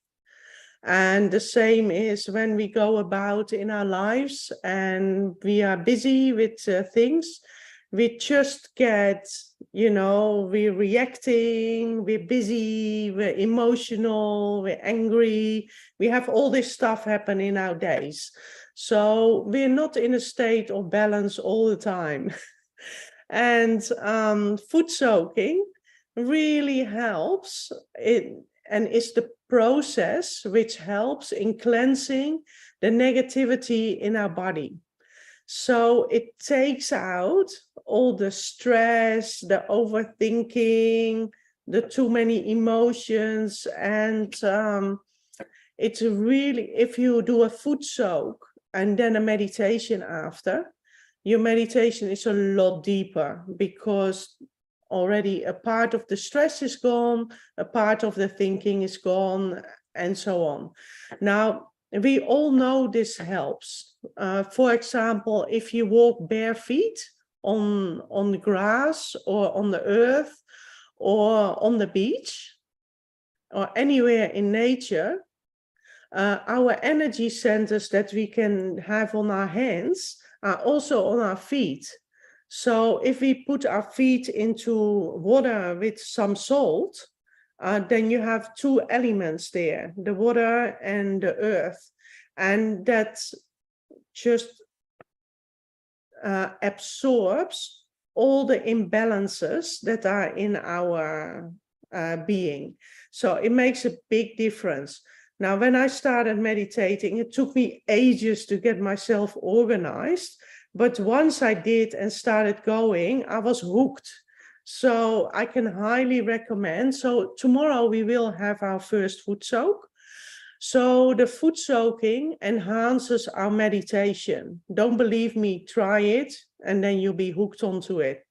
Speaker 3: And the same is when we go about in our lives and we are busy with things, we just get, we're reacting, we're busy, we're emotional, we're angry. We have all this stuff happen in our days. So we're not in a state of balance all the time. And foot soaking really helps and is the process which helps in cleansing the negativity in our body. So it takes out all the stress, the overthinking, the too many emotions. And it's really, if you do a foot soak and then a meditation after, your meditation is a lot deeper because already a part of the stress is gone, a part of the thinking is gone, and so on. Now, we all know this helps. For example, if you walk bare feet on the grass or on the earth or on the beach or anywhere in nature, our energy centers that we can have on our hands are also on our feet. So if we put our feet into water with some salt, then you have two elements there, the water and the earth. And that just absorbs all the imbalances that are in our being. So it makes a big difference. Now, when I started meditating, it took me ages to get myself organized. But once I did and started going, I was hooked. So I can highly recommend. So tomorrow we will have our first foot soak. So the foot soaking enhances our meditation. Don't believe me, try it, and then you'll be hooked onto it.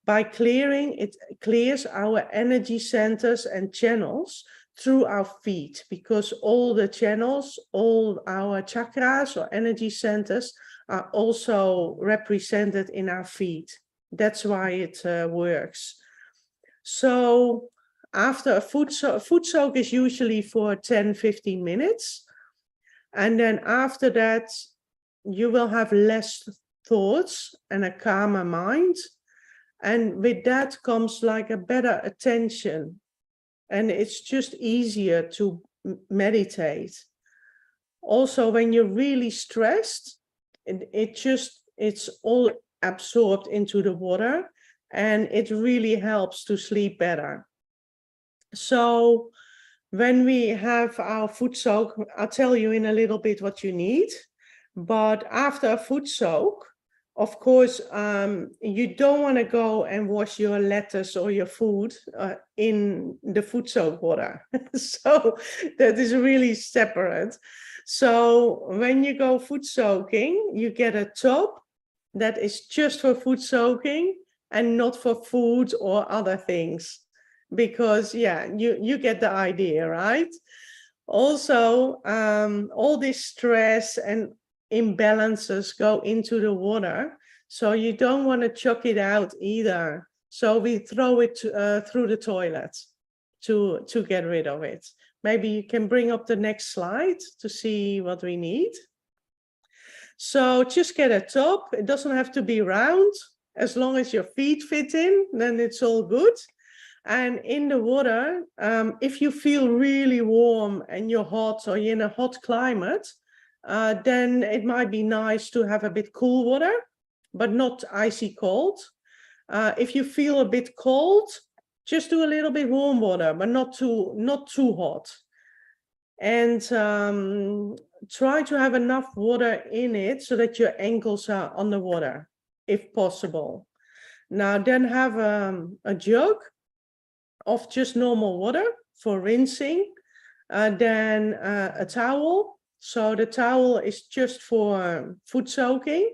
Speaker 3: By clearing, it clears our energy centers and channels through our feet, because all the channels, all our chakras or energy centers are also represented in our feet. That's why it works. So after a foot soak is usually for 10-15 minutes. And then after that, you will have less thoughts and a calmer mind. And with that comes like a better attention. And it's just easier to meditate. Also, when you're really stressed, it's all absorbed into the water, and it really helps to sleep better. So when we have our foot soak, I'll tell you in a little bit what you need. But after a foot soak, of course, you don't want to go and wash your lettuce or your food in the foot soak water. So that is really separate. So when you go foot soaking, you get a tub that is just for foot soaking and not for food or other things. Because, yeah, you get the idea, right? Also, all this stress and imbalances go into the water, so you don't want to chuck it out either. So we throw it through the toilet to get rid of it. Maybe you can bring up the next slide to see what we need. So just get a tub. It doesn't have to be round. As long as your feet fit in, then it's all good. And in the water, if you feel really warm and you're hot or you're in a hot climate, then it might be nice to have a bit cool water, but not icy cold. If you feel a bit cold, just do a little bit warm water, but not too hot. and try to have enough water in it so that your ankles are underwater, if possible. Now then have a jug of just normal water for rinsing, then a towel. So the towel is just for foot soaking,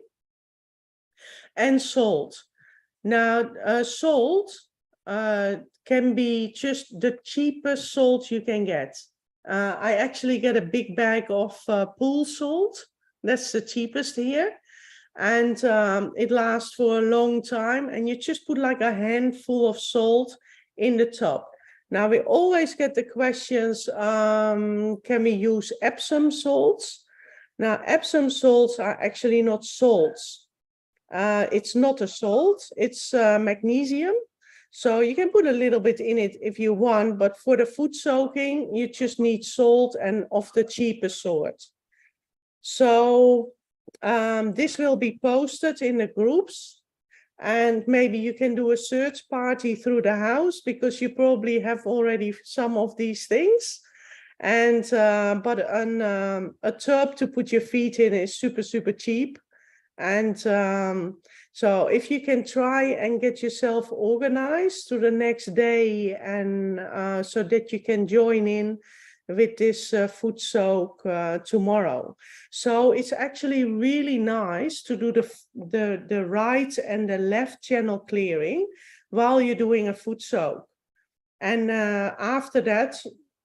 Speaker 3: and salt. Now salt can be just the cheapest salt you can get. I actually get a big bag of pool salt. That's the cheapest here. And it lasts for a long time. And you just put like a handful of salt in the tub. Now we always get the questions, can we use Epsom salts? Now Epsom salts are actually not salts. It's not a salt, it's magnesium. So you can put a little bit in it if you want, but for the foot soaking, you just need salt and of the cheapest sort. So this will be posted in the groups, and maybe you can do a search party through the house because you probably have already some of these things. And but a tub to put your feet in is super, super cheap. And so if you can try and get yourself organized to the next day, and so that you can join in with this foot soak tomorrow. So it's actually really nice to do the right and the left channel clearing while you're doing a foot soak. And after that,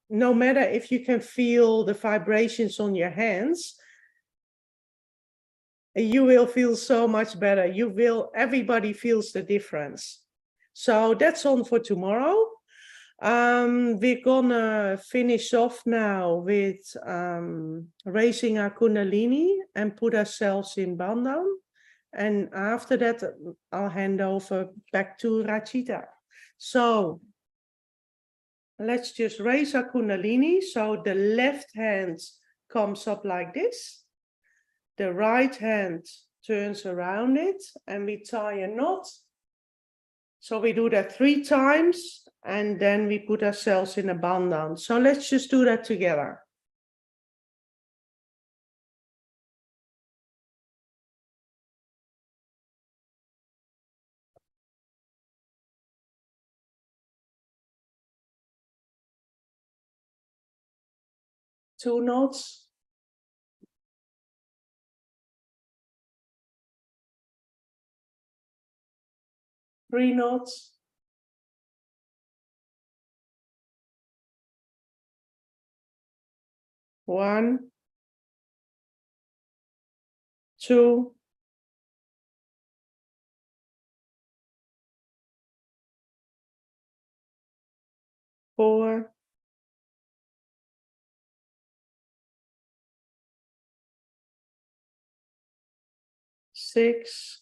Speaker 3: no matter if you can feel the vibrations on your hands, you will feel so much better. Everybody feels the difference. So that's on for tomorrow. We're gonna finish off now with raising our Kundalini and put ourselves in Bandhan. And after that, I'll hand over back to Rachita. So let's just raise our Kundalini. So the left hand comes up like this. The right hand turns around it, and we tie a knot. So we do that 3 times, and then we put ourselves in a bandhan. So let's just do that together. Two knots. 3 knots. 1, 2, 4, 6,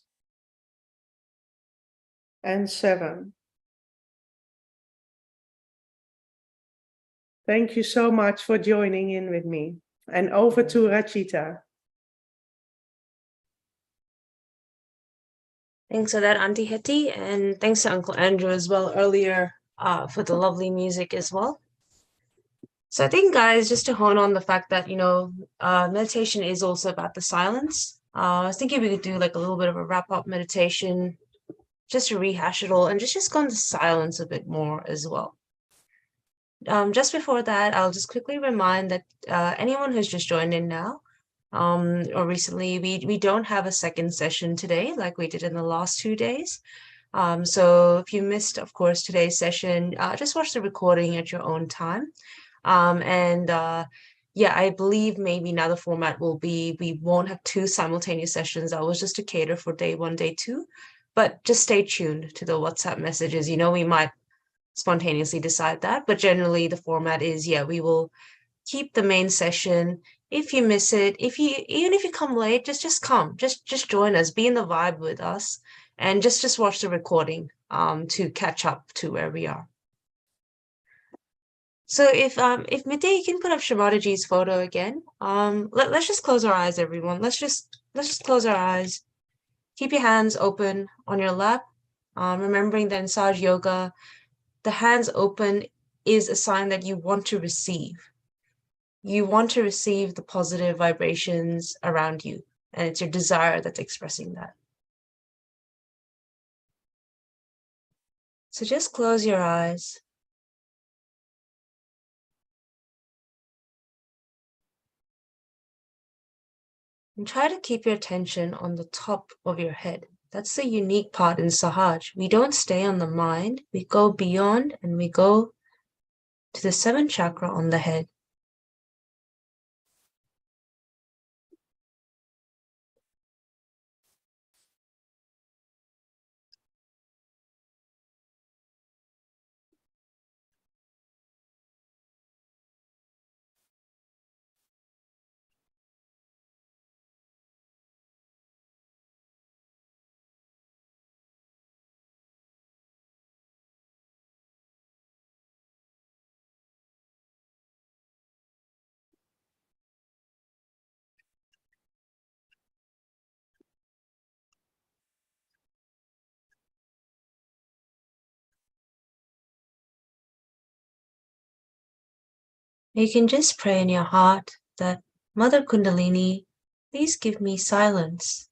Speaker 3: and 7. Thank you so much for joining in with me. And over to Rachita.
Speaker 1: Thanks for that, Auntie Hetty, and thanks to Uncle Andrew as well earlier for the lovely music as well. So I think, guys, just to hone on the fact that, meditation is also about the silence. I was thinking we could do like a little bit of a wrap-up meditation, just to rehash it all, and just go into silence a bit more as well. Just before that, I'll just quickly remind that anyone who's just joined in now, or recently, we don't have a second session today like we did in the last 2 days. So if you missed, of course, today's session, just watch the recording at your own time. Yeah, I believe maybe now the format will be, we won't have 2 simultaneous sessions. That was just to cater for day 1, day 2, but just stay tuned to the WhatsApp messages. We might spontaneously decide that, but generally the format is, we will keep the main session. If you miss it, even if you come late, just come, just join us, be in the vibe with us, and just watch the recording to catch up to where we are. So if Mite, you can put up Shri Mataji's photo again. Let's just close our eyes, everyone. Let's just close our eyes. Keep your hands open on your lap. Remembering that in Sahaja Yoga, the hands open is a sign that you want to receive. you want to receive the positive vibrations around you, and it's your desire that's expressing that. So just close your eyes. And try to keep your attention on the top of your head. That's the unique part in Sahaj. We don't stay on the mind, we go beyond and we go to the seventh chakra on the head. You can just pray in your heart that Mother Kundalini, please give me silence.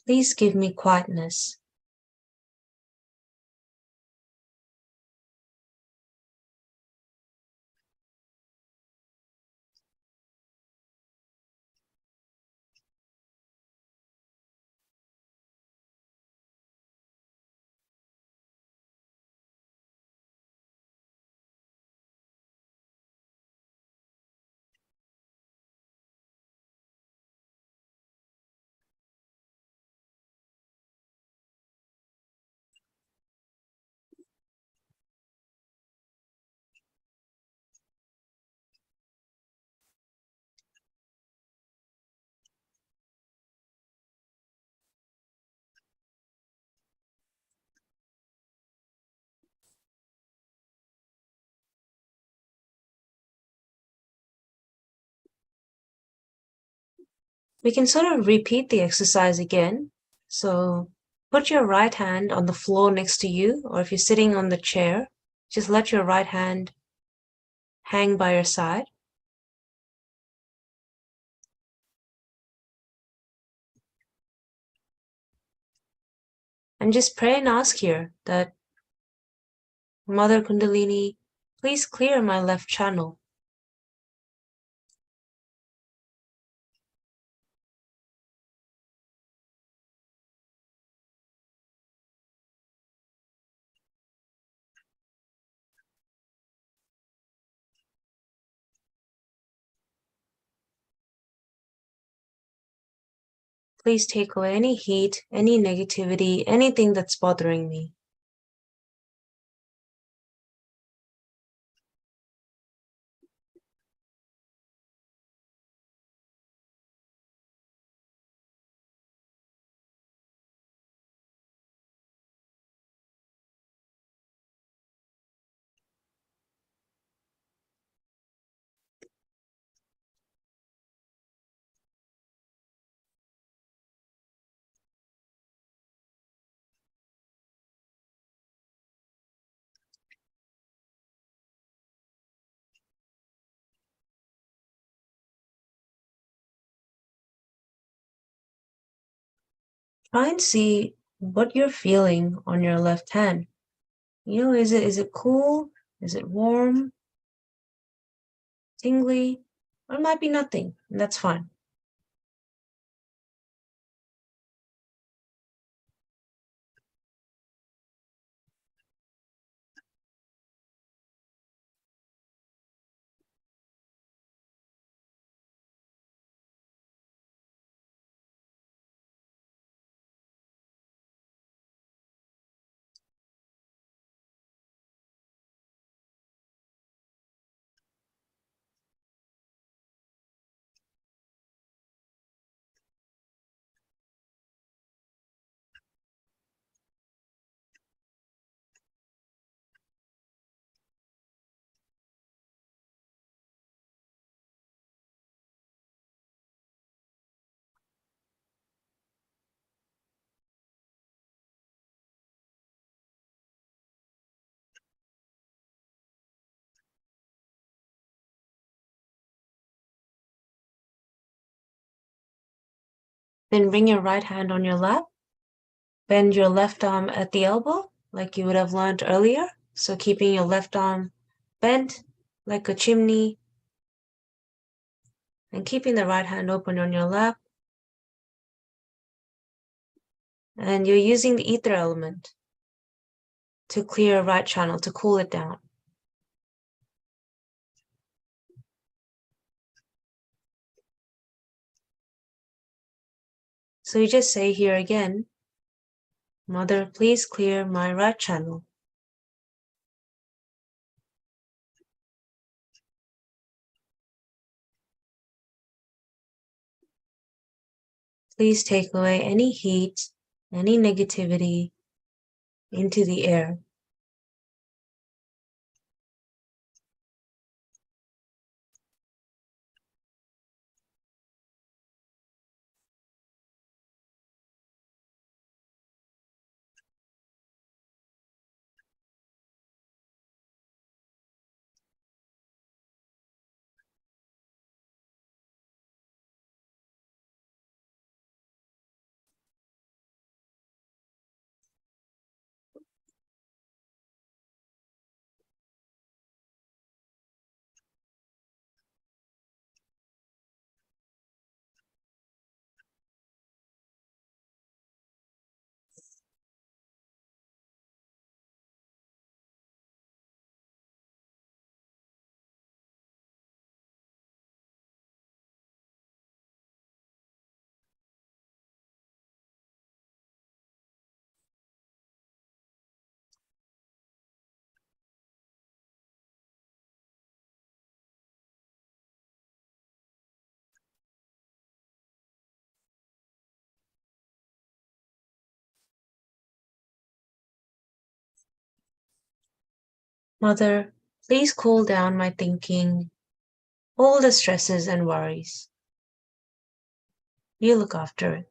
Speaker 1: Please give me quietness. We can sort of repeat the exercise again. So put your right hand on the floor next to you, or if you're sitting on the chair, just let your right hand hang by your side. And just pray and ask here that Mother Kundalini, please clear my left channel. Please take away any heat, any negativity, anything that's bothering me. Try and see what you're feeling on your left hand. You know, is it cool? Is it warm? Tingly? Or it might be nothing, and that's fine. Then bring your right hand on your lap. Bend your left arm at the elbow, like you would have learned earlier. So keeping your left arm bent like a chimney, and keeping the right hand open on your lap. And you're using the ether element to clear a right channel, to cool it down. So you just say here again, Mother, please clear my right channel. Please take away any heat, any negativity into the air. Mother, please cool down my thinking, all the stresses and worries. You look after it.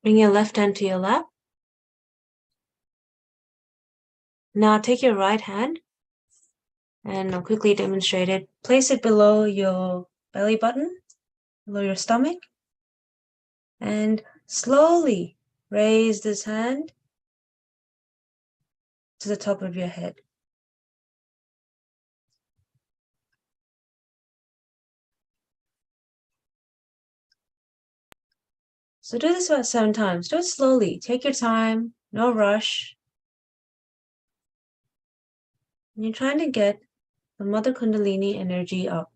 Speaker 1: Bring your left hand to your lap. Now take your right hand and I'll quickly demonstrate it. Place it below your belly button, below your stomach, and slowly raise this hand to the top of your head. So do this about 7 times. Do it slowly. Take your time, no rush. And you're trying to get the Mother Kundalini energy up.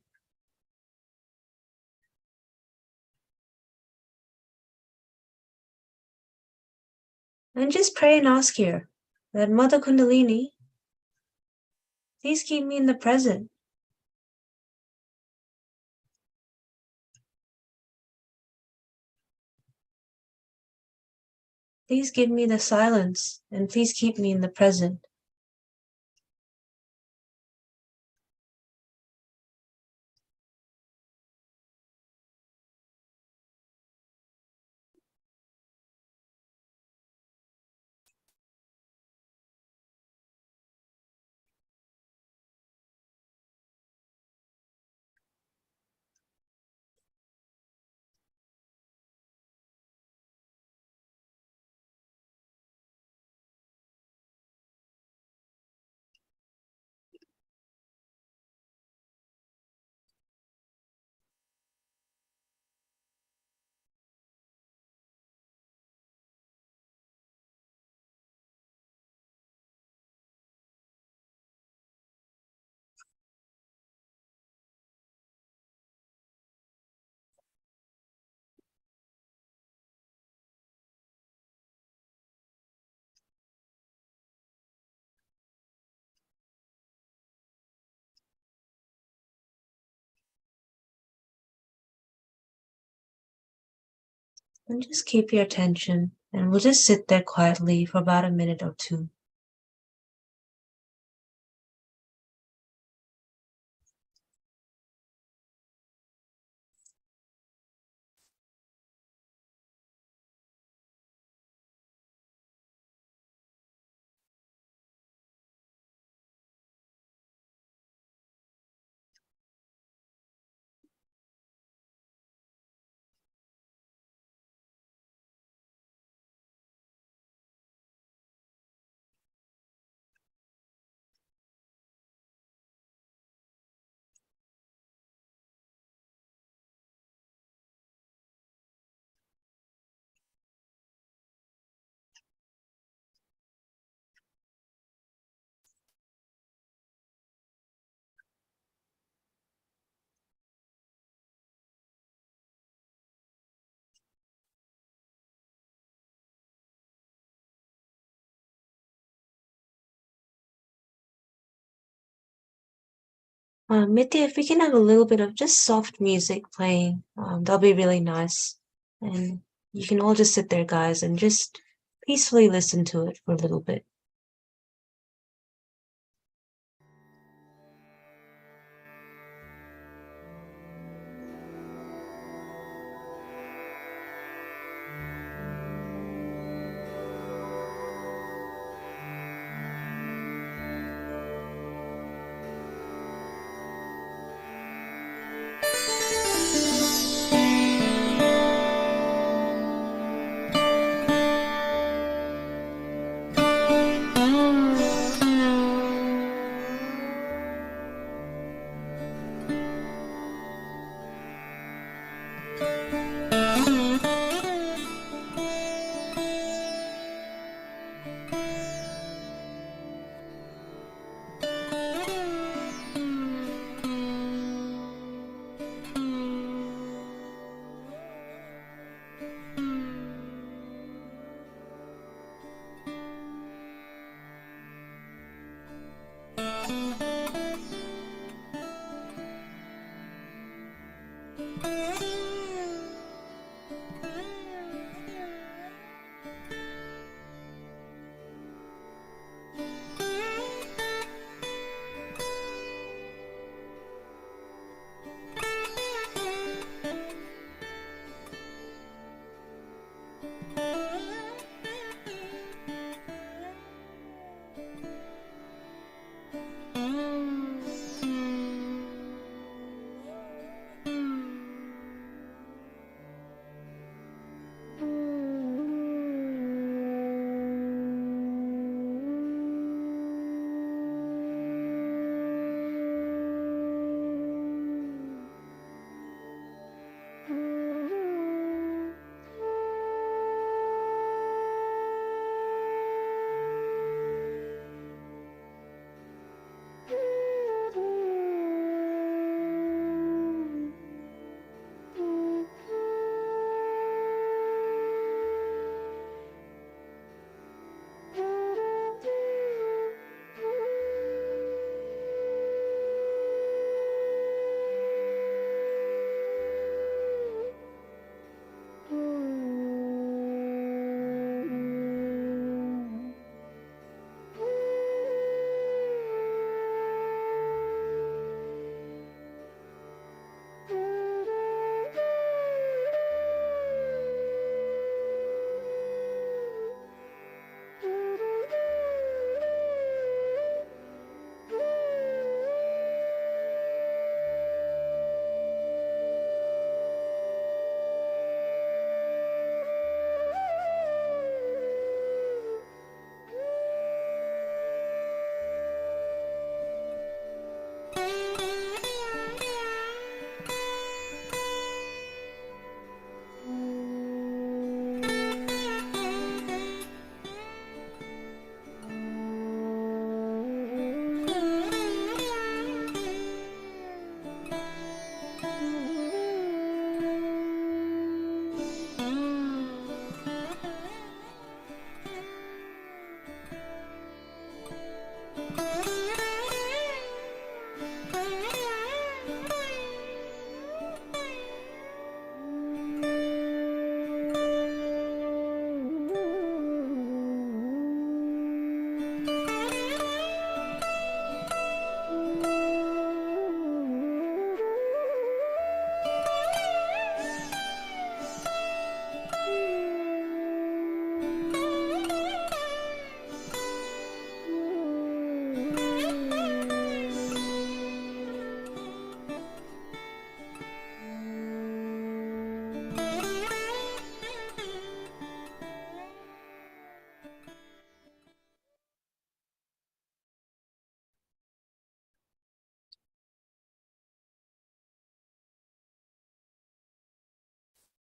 Speaker 1: And just pray and ask here that Mother Kundalini, please keep me in the present. Please give me the silence and please keep me in the present. And just keep your attention, and we'll just sit there quietly for about a minute or two. Mitya, if we can have a little bit of just soft music playing, that'll be really nice. And you can all just sit there, guys, and just peacefully listen to it for a little bit.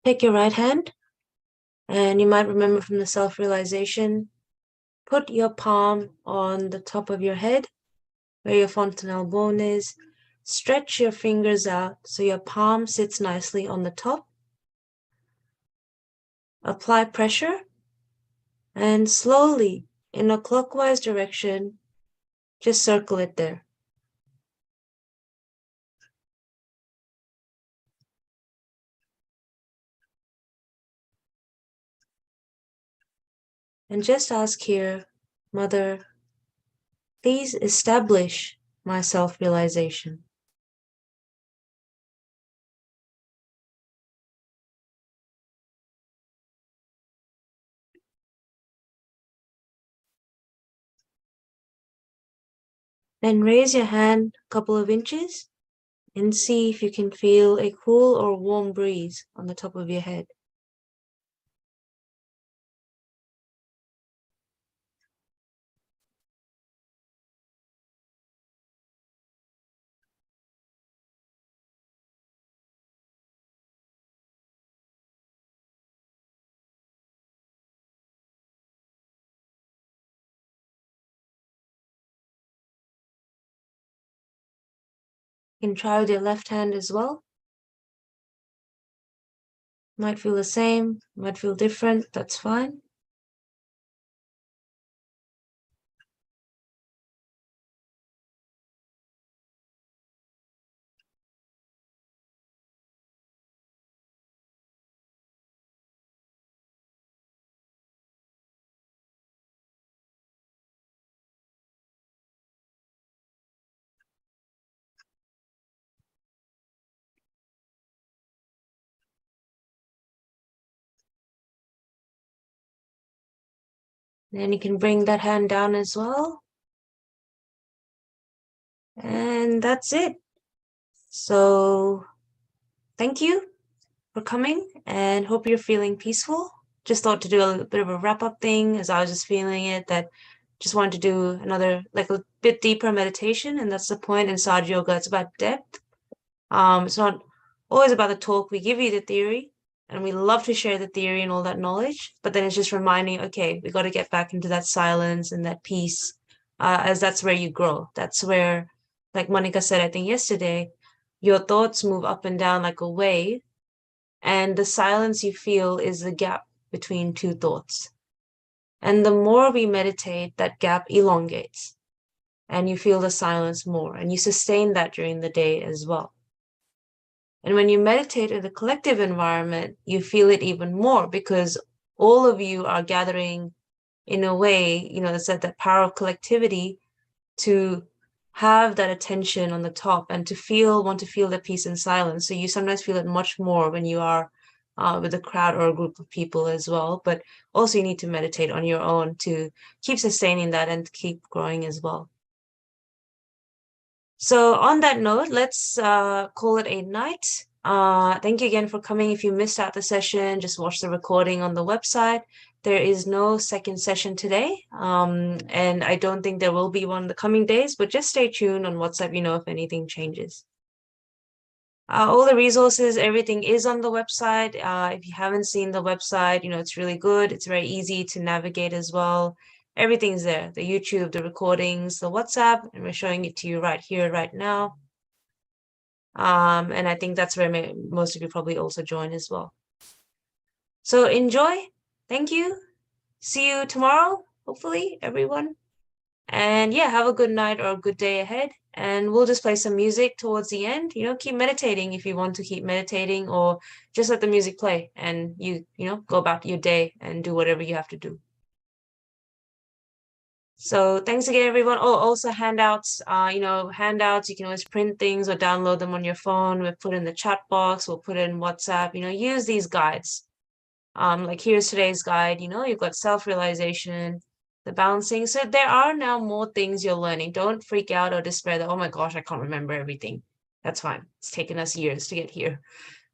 Speaker 1: Take your right hand, and you might remember from the self-realization, put your palm on the top of your head, where your fontanelle bone is. Stretch your fingers out so your palm sits nicely on the top. Apply pressure, and slowly, in a clockwise direction, just circle it there. And just ask here, Mother, please establish my self-realization. Then raise your hand a couple of inches and see if you can feel a cool or warm breeze on the top of your head. You can try with your left hand as well. Might feel the same, might feel different, that's fine. Then you can bring that hand down as well. And that's it. So thank you for coming and hope you're feeling peaceful. Just thought to do a little bit of a wrap-up thing as I was just feeling it, that just wanted to do another, like a bit deeper meditation, and that's the point in Sahaja Yoga. It's about depth. It's not always about the talk. We give you the theory, and we love to share the theory and all that knowledge, but then it's just reminding, okay, we got to get back into that silence and that peace, as that's where you grow. That's where, like Monica said, I think yesterday, your thoughts move up and down like a wave, and the silence you feel is the gap between two thoughts. And the more we meditate, that gap elongates, and you feel the silence more, and you sustain that during the day as well. And when you meditate in the collective environment, you feel it even more, because all of you are gathering in a way, it's that power of collectivity to have that attention on the top and want to feel the peace and silence. So you sometimes feel it much more when you are with a crowd or a group of people as well. But also you need to meditate on your own to keep sustaining that and keep growing as well. So on that note, let's call it a night. Thank you again for coming. If you missed out the session, just watch the recording on the website. There is no second session today, and I don't think there will be one in the coming days, but just stay tuned on WhatsApp, if anything changes. All the resources, everything is on the website. If you haven't seen the website, it's really good. It's very easy to navigate as well. Everything's there, the YouTube, the recordings, the WhatsApp, and we're showing it to you right here, right now. And I think that's where most of you probably also join as well. So enjoy. Thank you. See you tomorrow, hopefully, everyone. And yeah, have a good night or a good day ahead. And we'll just play some music towards the end. Keep meditating if you want to keep meditating, or just let the music play and you go about your day and do whatever you have to do. So thanks again, everyone. Oh, also handouts, handouts, you can always print things or download them on your phone. We'll put in the chat box, we'll put in WhatsApp, use these guides. Like here's today's guide, you've got self-realization, the balancing. So there are now more things you're learning. Don't freak out or despair that, oh my gosh, I can't remember everything. That's fine. It's taken us years to get here.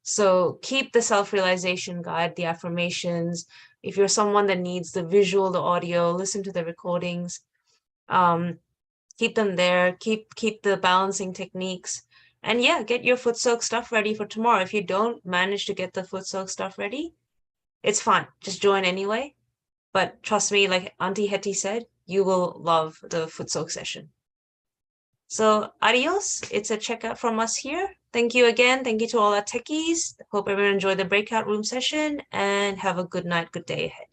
Speaker 1: So keep the self-realization guide, the affirmations. If you're someone that needs the visual, the audio, listen to the recordings. Keep them there. Keep the balancing techniques. And yeah, get your foot soak stuff ready for tomorrow. If you don't manage to get the foot soak stuff ready, it's fine. Just join anyway. But trust me, like Auntie Hetty said, you will love the foot soak session. So adios. It's a checkout from us here. Thank you again. Thank you to all our techies. Hope everyone enjoyed the breakout room session and have a good night, good day ahead.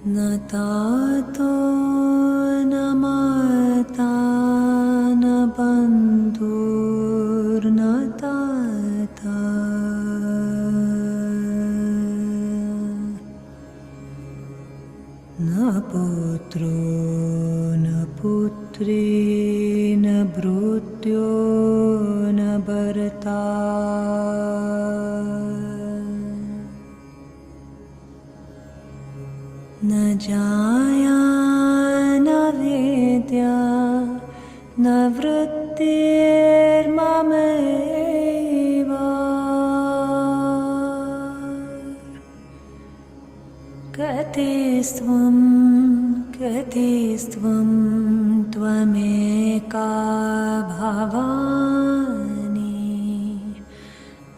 Speaker 5: न तातो न माता न बन्धुर्न ताता न पुत्रो न पुत्री न भृत्यो न भर्ता न जाया न वेद्या न वृत्तिर्ममैव कतिस्त्वं त्वमेका भवानि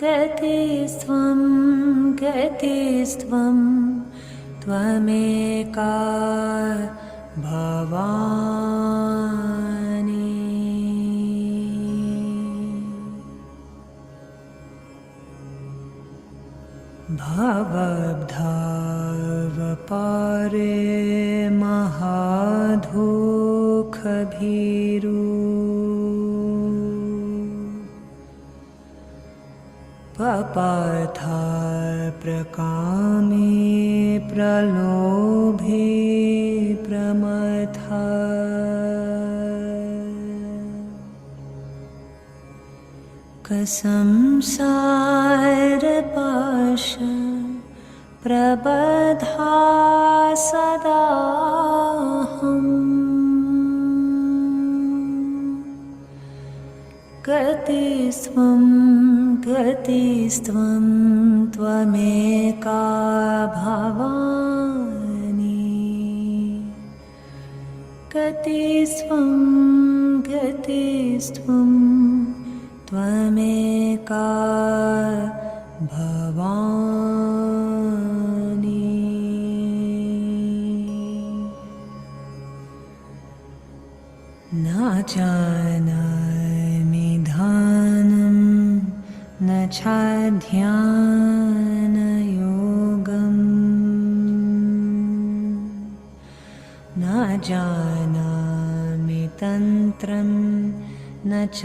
Speaker 5: कतिस्त्वं त्वमेका भवानि भवद्भावपारे महादुःखभीरु पपाथा प्रकामे प्रलोभे प्रमथा कसंसारपाश प्रबधा सदाहम् गतिस्त्वं त्वमेका भवानि गतिस्त्वं त्वमेका भवानि न जानामि ध्यानं न च ध्यानयोगम् न जानामि तन्त्रं न च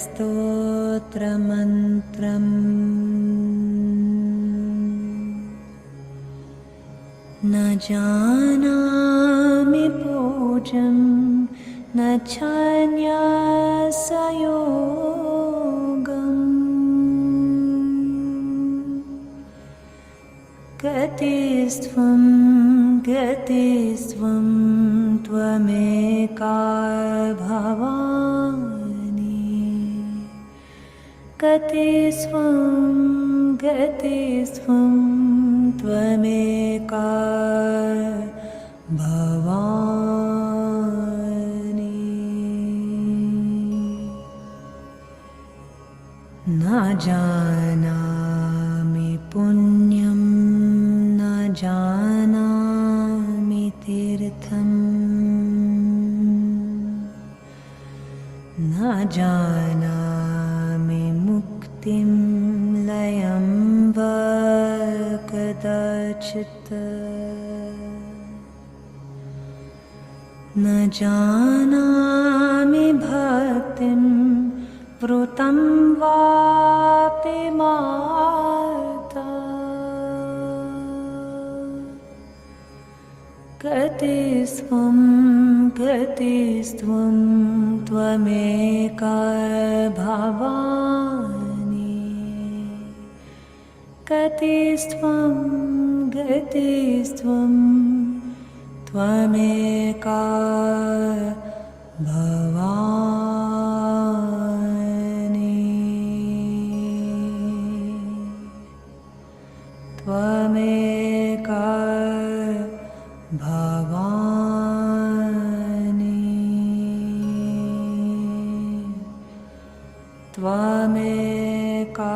Speaker 5: स्तोत्रमन्त्रम् न जानामि पूजं न च न्यासयोगम् गतिस्त्वं त्वमेका भवानि गतिस्त्वं त्वमेका भवानि न जानामि पुण्यं न जानामि तीर्थम् जानामि मुक्तिं लयं वा कदाचित् न जानामि भक्तिं वृतं वापि माता गतिस्त्वं गतिस्त्वं त्वमेका भवानि गतिस्त्वं गतिस्त्वं त्वमेका भवानि त्वमेका भवानि त्वमेका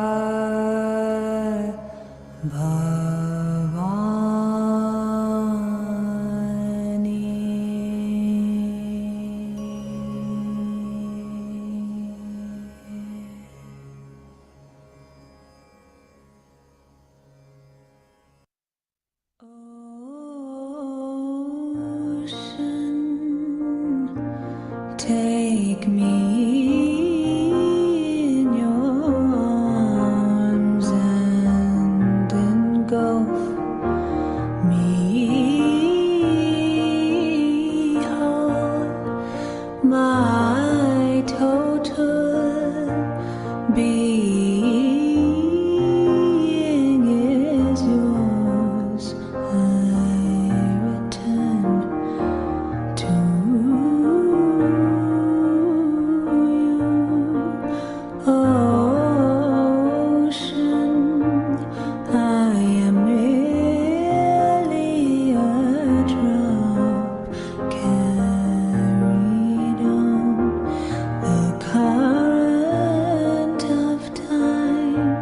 Speaker 5: Take me in your arms and engulf me whole. My total being is yours. I return to ocean. I am merely a drop carried on the current of time.